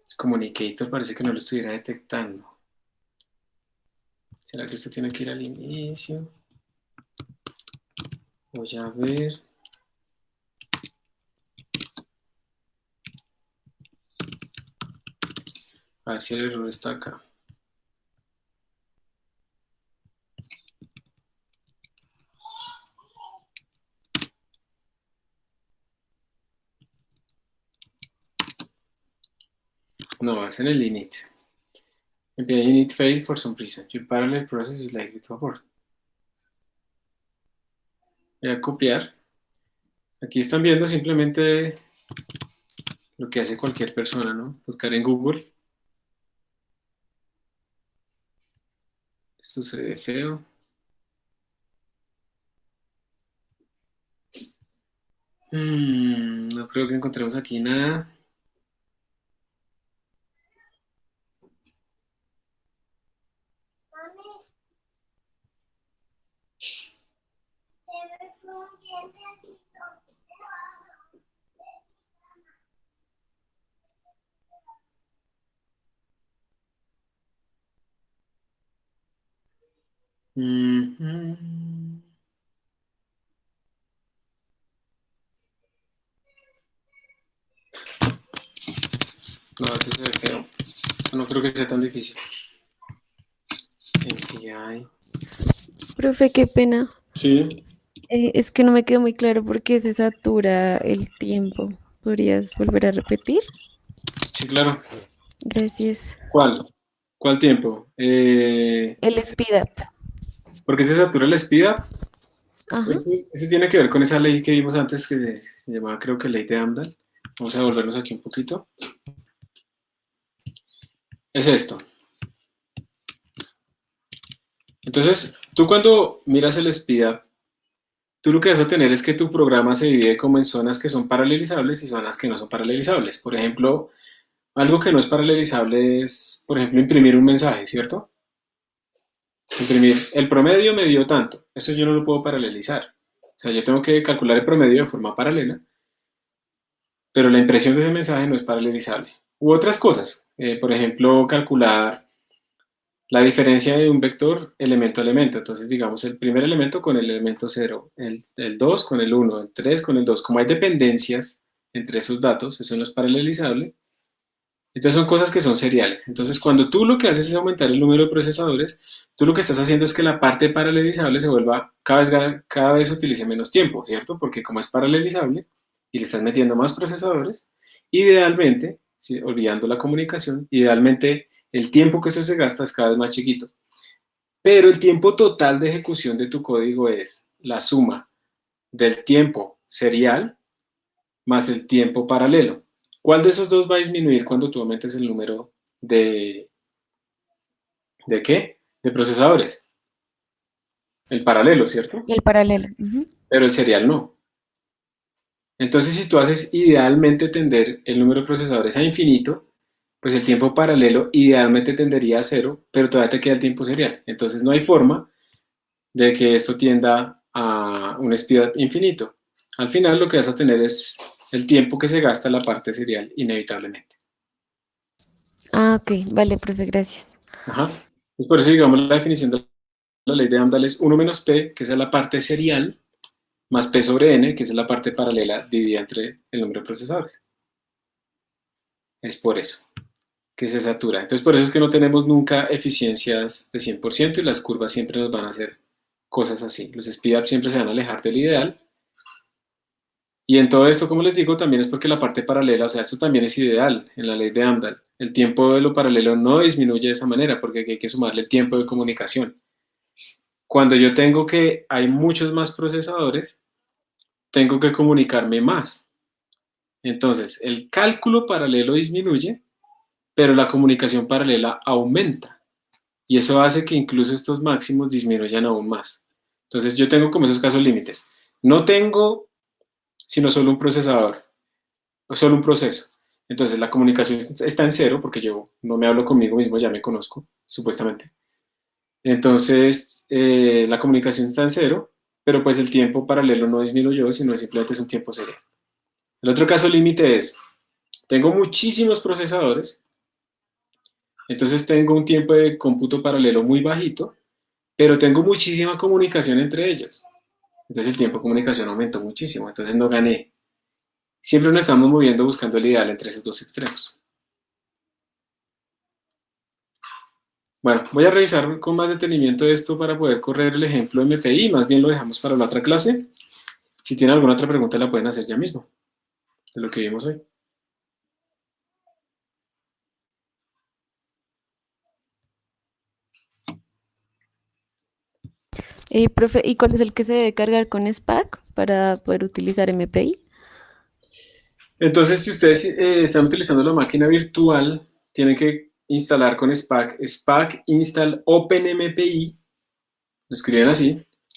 Speaker 1: El communicator parece que no lo estuviera detectando. ¿Será que esto tiene que ir al inicio? Voy a ver. A ver si el error está acá. No, es en el init. El init failed for some reason. Your parallel process is likely to abort. Voy a copiar. Aquí están viendo simplemente lo que hace cualquier persona, ¿no? Buscar en Google. Esto se ve feo. No creo que encontremos aquí nada.
Speaker 2: Mami, se me fue un dientecito.
Speaker 1: Mm, No, esto se ve feo. Esto no creo que sea tan difícil. MPI.
Speaker 4: Profe, qué pena.
Speaker 1: Sí.
Speaker 4: Es que no me quedó muy claro por qué se satura el tiempo. ¿Podrías volver a repetir?
Speaker 1: Sí, claro.
Speaker 4: Gracias.
Speaker 1: ¿Cuál? ¿Cuál tiempo?
Speaker 4: El speed up.
Speaker 1: ¿Por qué se satura la speed up?
Speaker 4: Ajá.
Speaker 1: Eso tiene que ver con esa ley que vimos antes que se llamaba, creo que ley de Amdahl. Vamos a volvernos aquí un poquito. Es esto. Entonces, tú cuando miras el speed up, tú lo que vas a tener es que tu programa se divide como en zonas que son paralelizables y zonas que no son paralelizables. Por ejemplo, algo que no es paralelizable es, por ejemplo, imprimir un mensaje, ¿cierto? Imprimir el promedio me dio tanto. Eso yo no lo puedo paralelizar. O sea, yo tengo que calcular el promedio de forma paralela, pero la impresión de ese mensaje no es paralelizable. U otras cosas, por ejemplo, calcular la diferencia de un vector elemento a elemento. Entonces, digamos, el primer elemento con el elemento 0, el 2 con el 1, el 3 con el 2. Como hay dependencias entre esos datos, eso no es paralelizable. Entonces son cosas que son seriales. Entonces, cuando tú lo que haces es aumentar el número de procesadores, tú lo que estás haciendo es que la parte paralelizable se vuelva cada vez utilice menos tiempo, ¿cierto? Porque como es paralelizable y le estás metiendo más procesadores, idealmente, ¿sí? Olvidando la comunicación, idealmente el tiempo que eso se gasta es cada vez más chiquito. Pero el tiempo total de ejecución de tu código es la suma del tiempo serial más el tiempo paralelo. ¿Cuál de esos dos va a disminuir cuando tú aumentes el número ¿de qué? De procesadores. El paralelo, ¿cierto?
Speaker 4: El paralelo. Ujú.
Speaker 1: Pero el serial no. Entonces, si tú haces idealmente tender el número de procesadores a infinito, pues el tiempo paralelo idealmente tendería a cero, pero todavía te queda el tiempo serial. Entonces, no hay forma de que esto tienda a un speed infinito. Al final, lo que vas a tener es el tiempo que se gasta en la parte serial, inevitablemente.
Speaker 4: Ah, ok. Vale, profe, gracias.
Speaker 1: Ajá. Pues por eso, digamos, la definición de la ley de Amdahl es 1 menos P, que es la parte serial, más P sobre N, que es la parte paralela dividida entre el número de procesadores. Es por eso que se satura. Entonces, por eso es que no tenemos nunca eficiencias de 100% y las curvas siempre nos van a hacer cosas así. Los speedups siempre se van a alejar del ideal. Y en todo esto, como les digo, también es porque la parte paralela, o sea, esto también es ideal en la ley de Amdahl. El tiempo de lo paralelo no disminuye de esa manera porque hay que sumarle el tiempo de comunicación. Cuando yo tengo que hay muchos más procesadores, tengo que comunicarme más. Entonces, el cálculo paralelo disminuye, pero la comunicación paralela aumenta. Y eso hace que incluso estos máximos disminuyan aún más. Entonces, yo tengo como esos casos límites. No tengo sino solo un procesador, o solo un proceso. Entonces la comunicación está en cero porque yo no me hablo conmigo mismo, ya me conozco, supuestamente. Entonces la comunicación está en cero, pero pues el tiempo paralelo no disminuyó, sino simplemente es un tiempo serial. El otro caso límite es, tengo muchísimos procesadores, entonces tengo un tiempo de cómputo paralelo muy bajito, pero tengo muchísima comunicación entre ellos. Entonces el tiempo de comunicación aumentó muchísimo, entonces no gané. Siempre nos estamos moviendo buscando el ideal entre esos dos extremos. Bueno, voy a revisar con más detenimiento esto para poder correr el ejemplo MPI, más bien lo dejamos para la otra clase. Si tienen alguna otra pregunta la pueden hacer ya mismo, de lo que vimos hoy.
Speaker 4: Profe, ¿y cuál es el que se debe cargar con SPAC para poder utilizar MPI?
Speaker 1: Entonces, si ustedes están utilizando la máquina virtual, tienen que instalar con SPAC install OpenMPI, lo escriben así,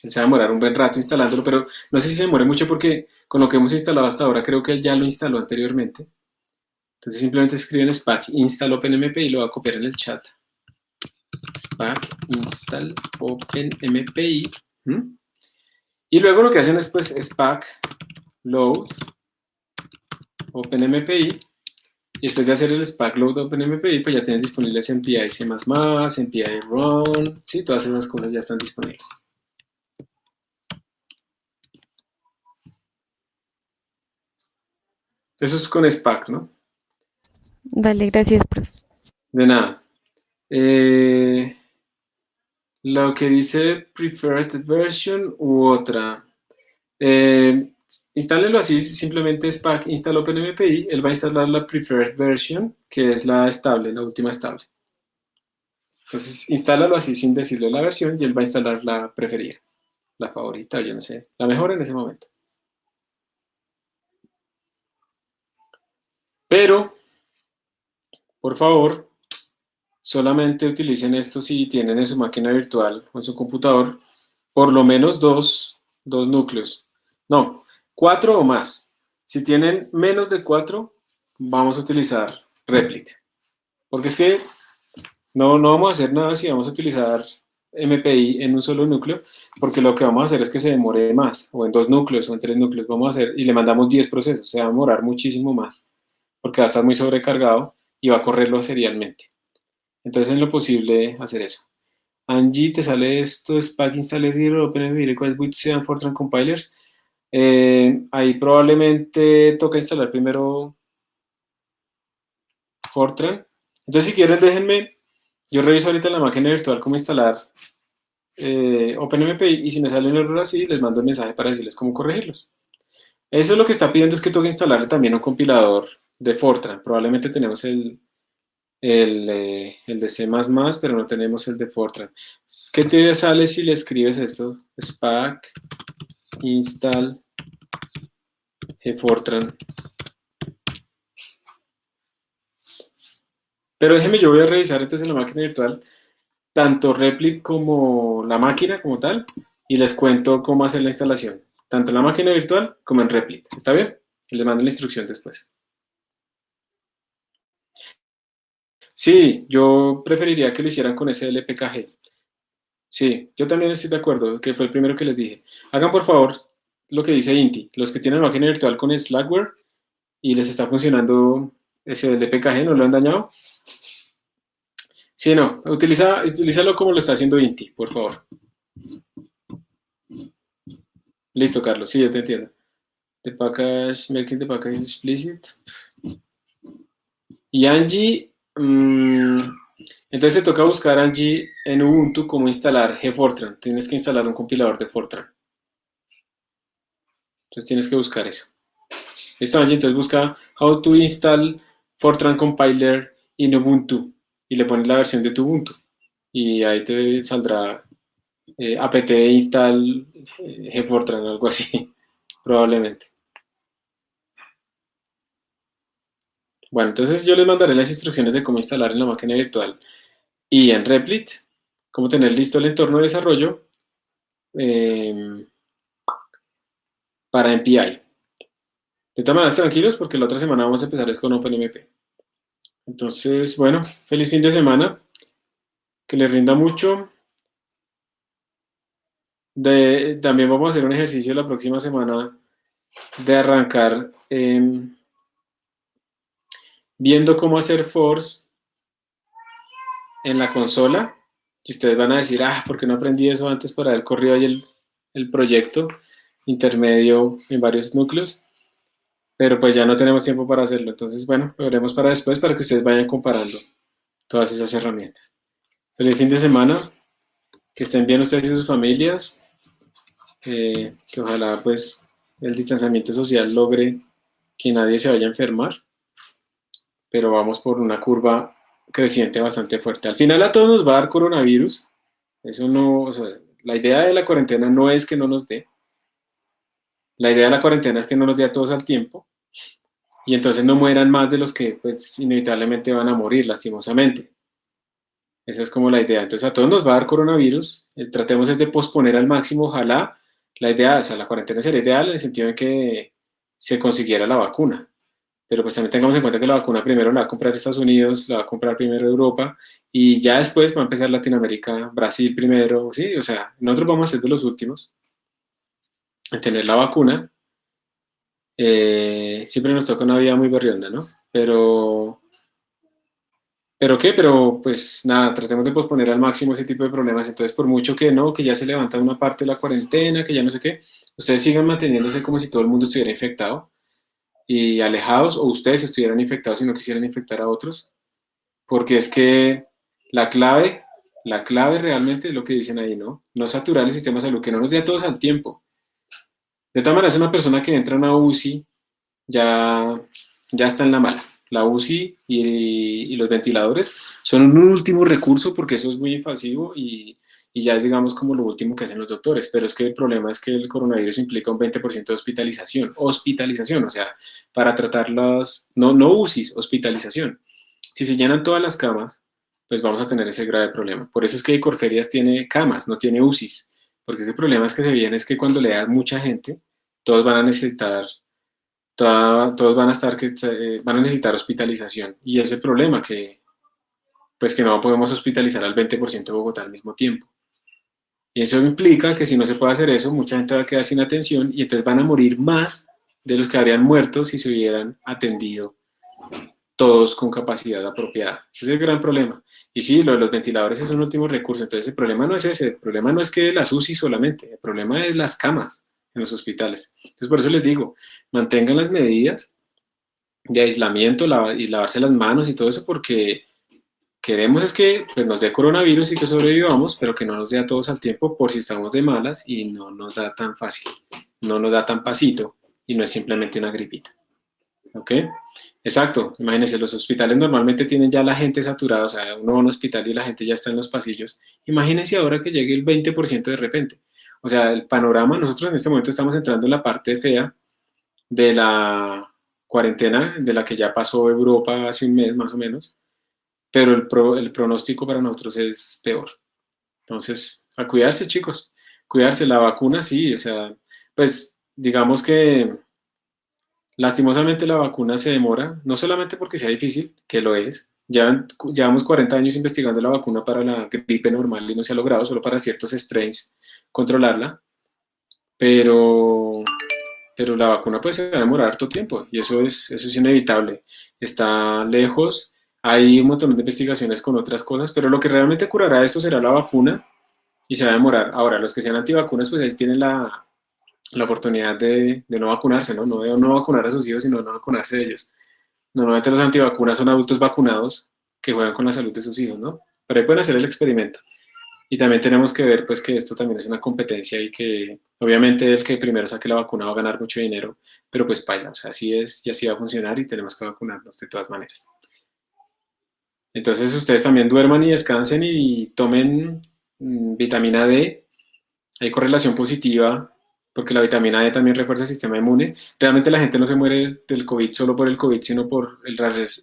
Speaker 1: él se va a demorar un buen rato instalándolo, pero no sé si se demore mucho porque con lo que hemos instalado hasta ahora creo que él ya lo instaló anteriormente. Entonces simplemente escriben SPAC install OpenMPI y lo va a copiar en el chat. SPAC install OpenMPI. Y luego lo que hacen es pues SPAC load OpenMPI. Y después de hacer el SPAC load OpenMPI, pues ya tienes disponibles MPI C++, MPI run, sí, todas esas cosas ya están disponibles. Eso es con SPAC, ¿no?
Speaker 4: Vale, gracias, profe.
Speaker 1: De nada. Lo que dice preferred version u otra. Instálenlo así, simplemente SPAC install OpenMPI, él va a instalar la preferred version, que es la estable, la última estable. Entonces, instálalo así sin decirle la versión y él va a instalar la preferida, la favorita, yo no sé, la mejor en ese momento. Pero, por favor, solamente utilicen esto si tienen en su máquina virtual o en su computador por lo menos dos núcleos. No, 4 o más. Si tienen menos de 4, vamos a utilizar Replit. Porque es que no vamos a hacer nada si vamos a utilizar MPI en un solo núcleo, porque lo que vamos a hacer es que se demore más, o en 2 núcleos, o en 3 núcleos, vamos a hacer, y le mandamos 10 procesos, se va a demorar muchísimo más, porque va a estar muy sobrecargado y va a correrlo serialmente. Entonces, en lo posible, hacer eso. Angie, te sale esto, SPAC installer hero, OpenMPI requires with sean Fortran compilers. Ahí probablemente toca instalar primero Fortran. Entonces, si quieren, déjenme, yo reviso ahorita en la máquina virtual cómo instalar OpenMPI y si me sale un error así, les mando un mensaje para decirles cómo corregirlos. Eso es lo que está pidiendo, es que toque instalar también un compilador de Fortran. Probablemente tenemos el de C++, pero no tenemos el de Fortran. ¿Qué te sale si le escribes esto? SPAC install Fortran. Pero déjeme, yo voy a revisar entonces en la máquina virtual tanto Replit como la máquina como tal y les cuento cómo hacer la instalación, tanto en la máquina virtual como en Replit. ¿Está bien? Les mando la instrucción después. Sí, yo preferiría que lo hicieran con ese LPKG. Sí, yo también estoy de acuerdo, que fue el primero que les dije. Hagan por favor lo que dice Inti, los que tienen máquina virtual con Slackware y les está funcionando ese LPKG, ¿no lo han dañado? Sí, no, utilízalo como lo está haciendo Inti, por favor. Listo, Carlos, sí, yo te entiendo. The package, making the package explicit. Y Angie, entonces te toca buscar Angie en Ubuntu cómo instalar gfortran. Tienes que instalar un compilador de Fortran. Entonces tienes que buscar eso. Listo, Angie, entonces busca how to install Fortran compiler in Ubuntu y le pones la versión de tu Ubuntu. Y ahí te saldrá apt install gfortran o algo así, probablemente. Bueno, entonces yo les mandaré las instrucciones de cómo instalar en la máquina virtual y en Replit, cómo tener listo el entorno de desarrollo para MPI. De todas maneras, tranquilos, porque la otra semana vamos a empezar es con OpenMP. Entonces, bueno, feliz fin de semana, que les rinda mucho. También vamos a hacer un ejercicio la próxima semana de arrancar viendo cómo hacer force en la consola. Y ustedes van a decir, ¿por qué no aprendí eso antes para haber corrido ahí el proyecto intermedio en varios núcleos? Pero pues ya no tenemos tiempo para hacerlo. Entonces, bueno, lo veremos para después para que ustedes vayan comparando todas esas herramientas. Feliz fin de semana, que estén bien ustedes y sus familias, que ojalá pues el distanciamiento social logre que nadie se vaya a enfermar, pero vamos por una curva creciente bastante fuerte. Al final a todos nos va a dar coronavirus, eso no, o sea, la idea de la cuarentena no es que no nos dé, la idea de la cuarentena es que no nos dé a todos al tiempo, y entonces no mueran más de los que pues inevitablemente van a morir lastimosamente. Esa es como la idea. Entonces a todos nos va a dar coronavirus, tratemos es de posponer al máximo, ojalá la idea, o sea, la cuarentena sería ideal en el sentido de que se consiguiera la vacuna, pero pues también tengamos en cuenta que la vacuna primero la va a comprar Estados Unidos, la va a comprar primero Europa, y ya después va a empezar Latinoamérica, Brasil primero, sí, o sea, nosotros vamos a ser de los últimos en tener la vacuna. Siempre nos toca una vida muy berrionda, ¿no? ¿Pero qué? Pero pues nada, tratemos de posponer al máximo ese tipo de problemas. Entonces, por mucho que no, que ya se levanta una parte de la cuarentena, que ya no sé qué, ustedes sigan manteniéndose como si todo el mundo estuviera infectado y alejados, o ustedes estuvieran infectados y no quisieran infectar a otros, porque es que la clave, la clave realmente es lo que dicen ahí, ¿no? No saturar el sistema de salud, que no nos dé a todos al tiempo. De todas maneras, una persona que entra a una UCI ya, ya está en la mala. La UCI y los ventiladores son un último recurso porque eso es muy invasivo y ya es, digamos, como lo último que hacen los doctores. Pero es que el problema es que el coronavirus implica un 20% de hospitalización, o sea, para tratar las, no UCIs, hospitalización. Si se llenan todas las camas, pues vamos a tener ese grave problema. Por eso es que Corferias tiene camas, no tiene UCIs, porque ese problema es que se viene es que cuando le da mucha gente, todos van a necesitar todos van a van a necesitar hospitalización. Y ese problema pues que no podemos hospitalizar al 20% de Bogotá al mismo tiempo. Y eso implica que si no se puede hacer eso, mucha gente va a quedar sin atención y entonces van a morir más de los que habrían muerto si se hubieran atendido todos con capacidad apropiada. Ese es el gran problema. Y sí, lo de los ventiladores es un último recurso. Entonces el problema no es ese, el problema no es que las UCI solamente, el problema es las camas en los hospitales. Entonces por eso les digo, mantengan las medidas de aislamiento y lavarse las manos y todo eso porque queremos es que pues, nos dé coronavirus y que sobrevivamos, pero que no nos dé a todos al tiempo por si estamos de malas y no nos da tan fácil, no nos da tan pasito y no es simplemente una gripita. ¿Ok? Exacto, imagínense, los hospitales normalmente tienen ya la gente saturada, o sea, uno va a un hospital y la gente ya está en los pasillos. Imagínense ahora que llegue el 20% de repente. O sea, el panorama, nosotros en este momento estamos entrando en la parte fea de la cuarentena, de la que ya pasó Europa hace un mes más o menos, pero el pronóstico para nosotros es peor. Entonces, a cuidarse, chicos, cuidarse, la vacuna sí, o sea, pues digamos que lastimosamente la vacuna se demora, no solamente porque sea difícil, que lo es, ya llevamos 40 años investigando la vacuna para la gripe normal y no se ha logrado, solo para ciertos strains controlarla, pero, pero la vacuna pues se va a demorar harto tiempo y eso es inevitable. Está lejos, hay un montón de investigaciones con otras cosas, pero lo que realmente curará esto será la vacuna y se va a demorar. Ahora, los que sean antivacunas pues ahí tienen la oportunidad de no vacunarse, ¿no? No de no vacunar a sus hijos, sino no vacunarse de ellos. Normalmente los antivacunas son adultos vacunados que juegan con la salud de sus hijos, ¿no? Pero ahí pueden hacer el experimento. Y también tenemos que ver pues que esto también es una competencia y que obviamente el que primero saque la vacuna va a ganar mucho dinero, pero pues paila, o sea, así es y así va a funcionar y tenemos que vacunarnos de todas maneras. Entonces ustedes también duerman y descansen y tomen vitamina D, hay correlación positiva porque la vitamina D también refuerza el sistema inmune. Realmente la gente no se muere del COVID solo por el COVID, sino por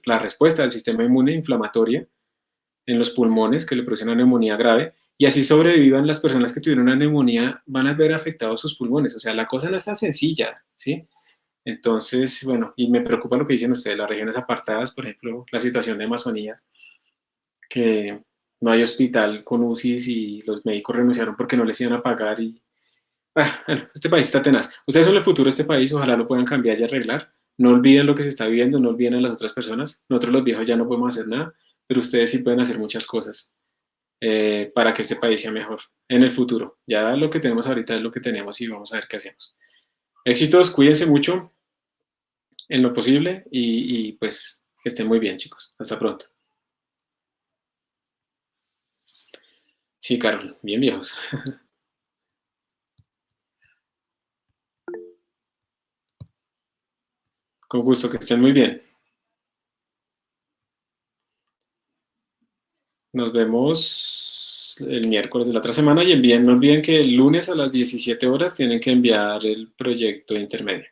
Speaker 1: la respuesta del sistema inmune inflamatoria en los pulmones que le produce una neumonía grave y así sobrevivan las personas que tuvieron una neumonía van a ver afectados sus pulmones. O sea, la cosa no es tan sencilla, ¿sí? Entonces, bueno, y me preocupa lo que dicen ustedes, las regiones apartadas, por ejemplo, la situación de Amazonía, que no hay hospital con UCIs y los médicos renunciaron porque no les iban a pagar y bueno, este país está tenaz. Ustedes son el futuro de este país, ojalá lo puedan cambiar y arreglar. No olviden lo que se está viviendo, no olviden a las otras personas. Nosotros los viejos ya no podemos hacer nada, pero ustedes sí pueden hacer muchas cosas para que este país sea mejor en el futuro. Ya lo que tenemos ahorita es lo que tenemos y vamos a ver qué hacemos. Éxitos, cuídense mucho en lo posible y pues que estén muy bien, chicos. Hasta pronto. Sí, Carol, bien viejos. Con gusto, que estén muy bien. Nos vemos el miércoles de la otra semana y no olviden que el lunes a las 17 horas tienen que enviar el proyecto intermedio.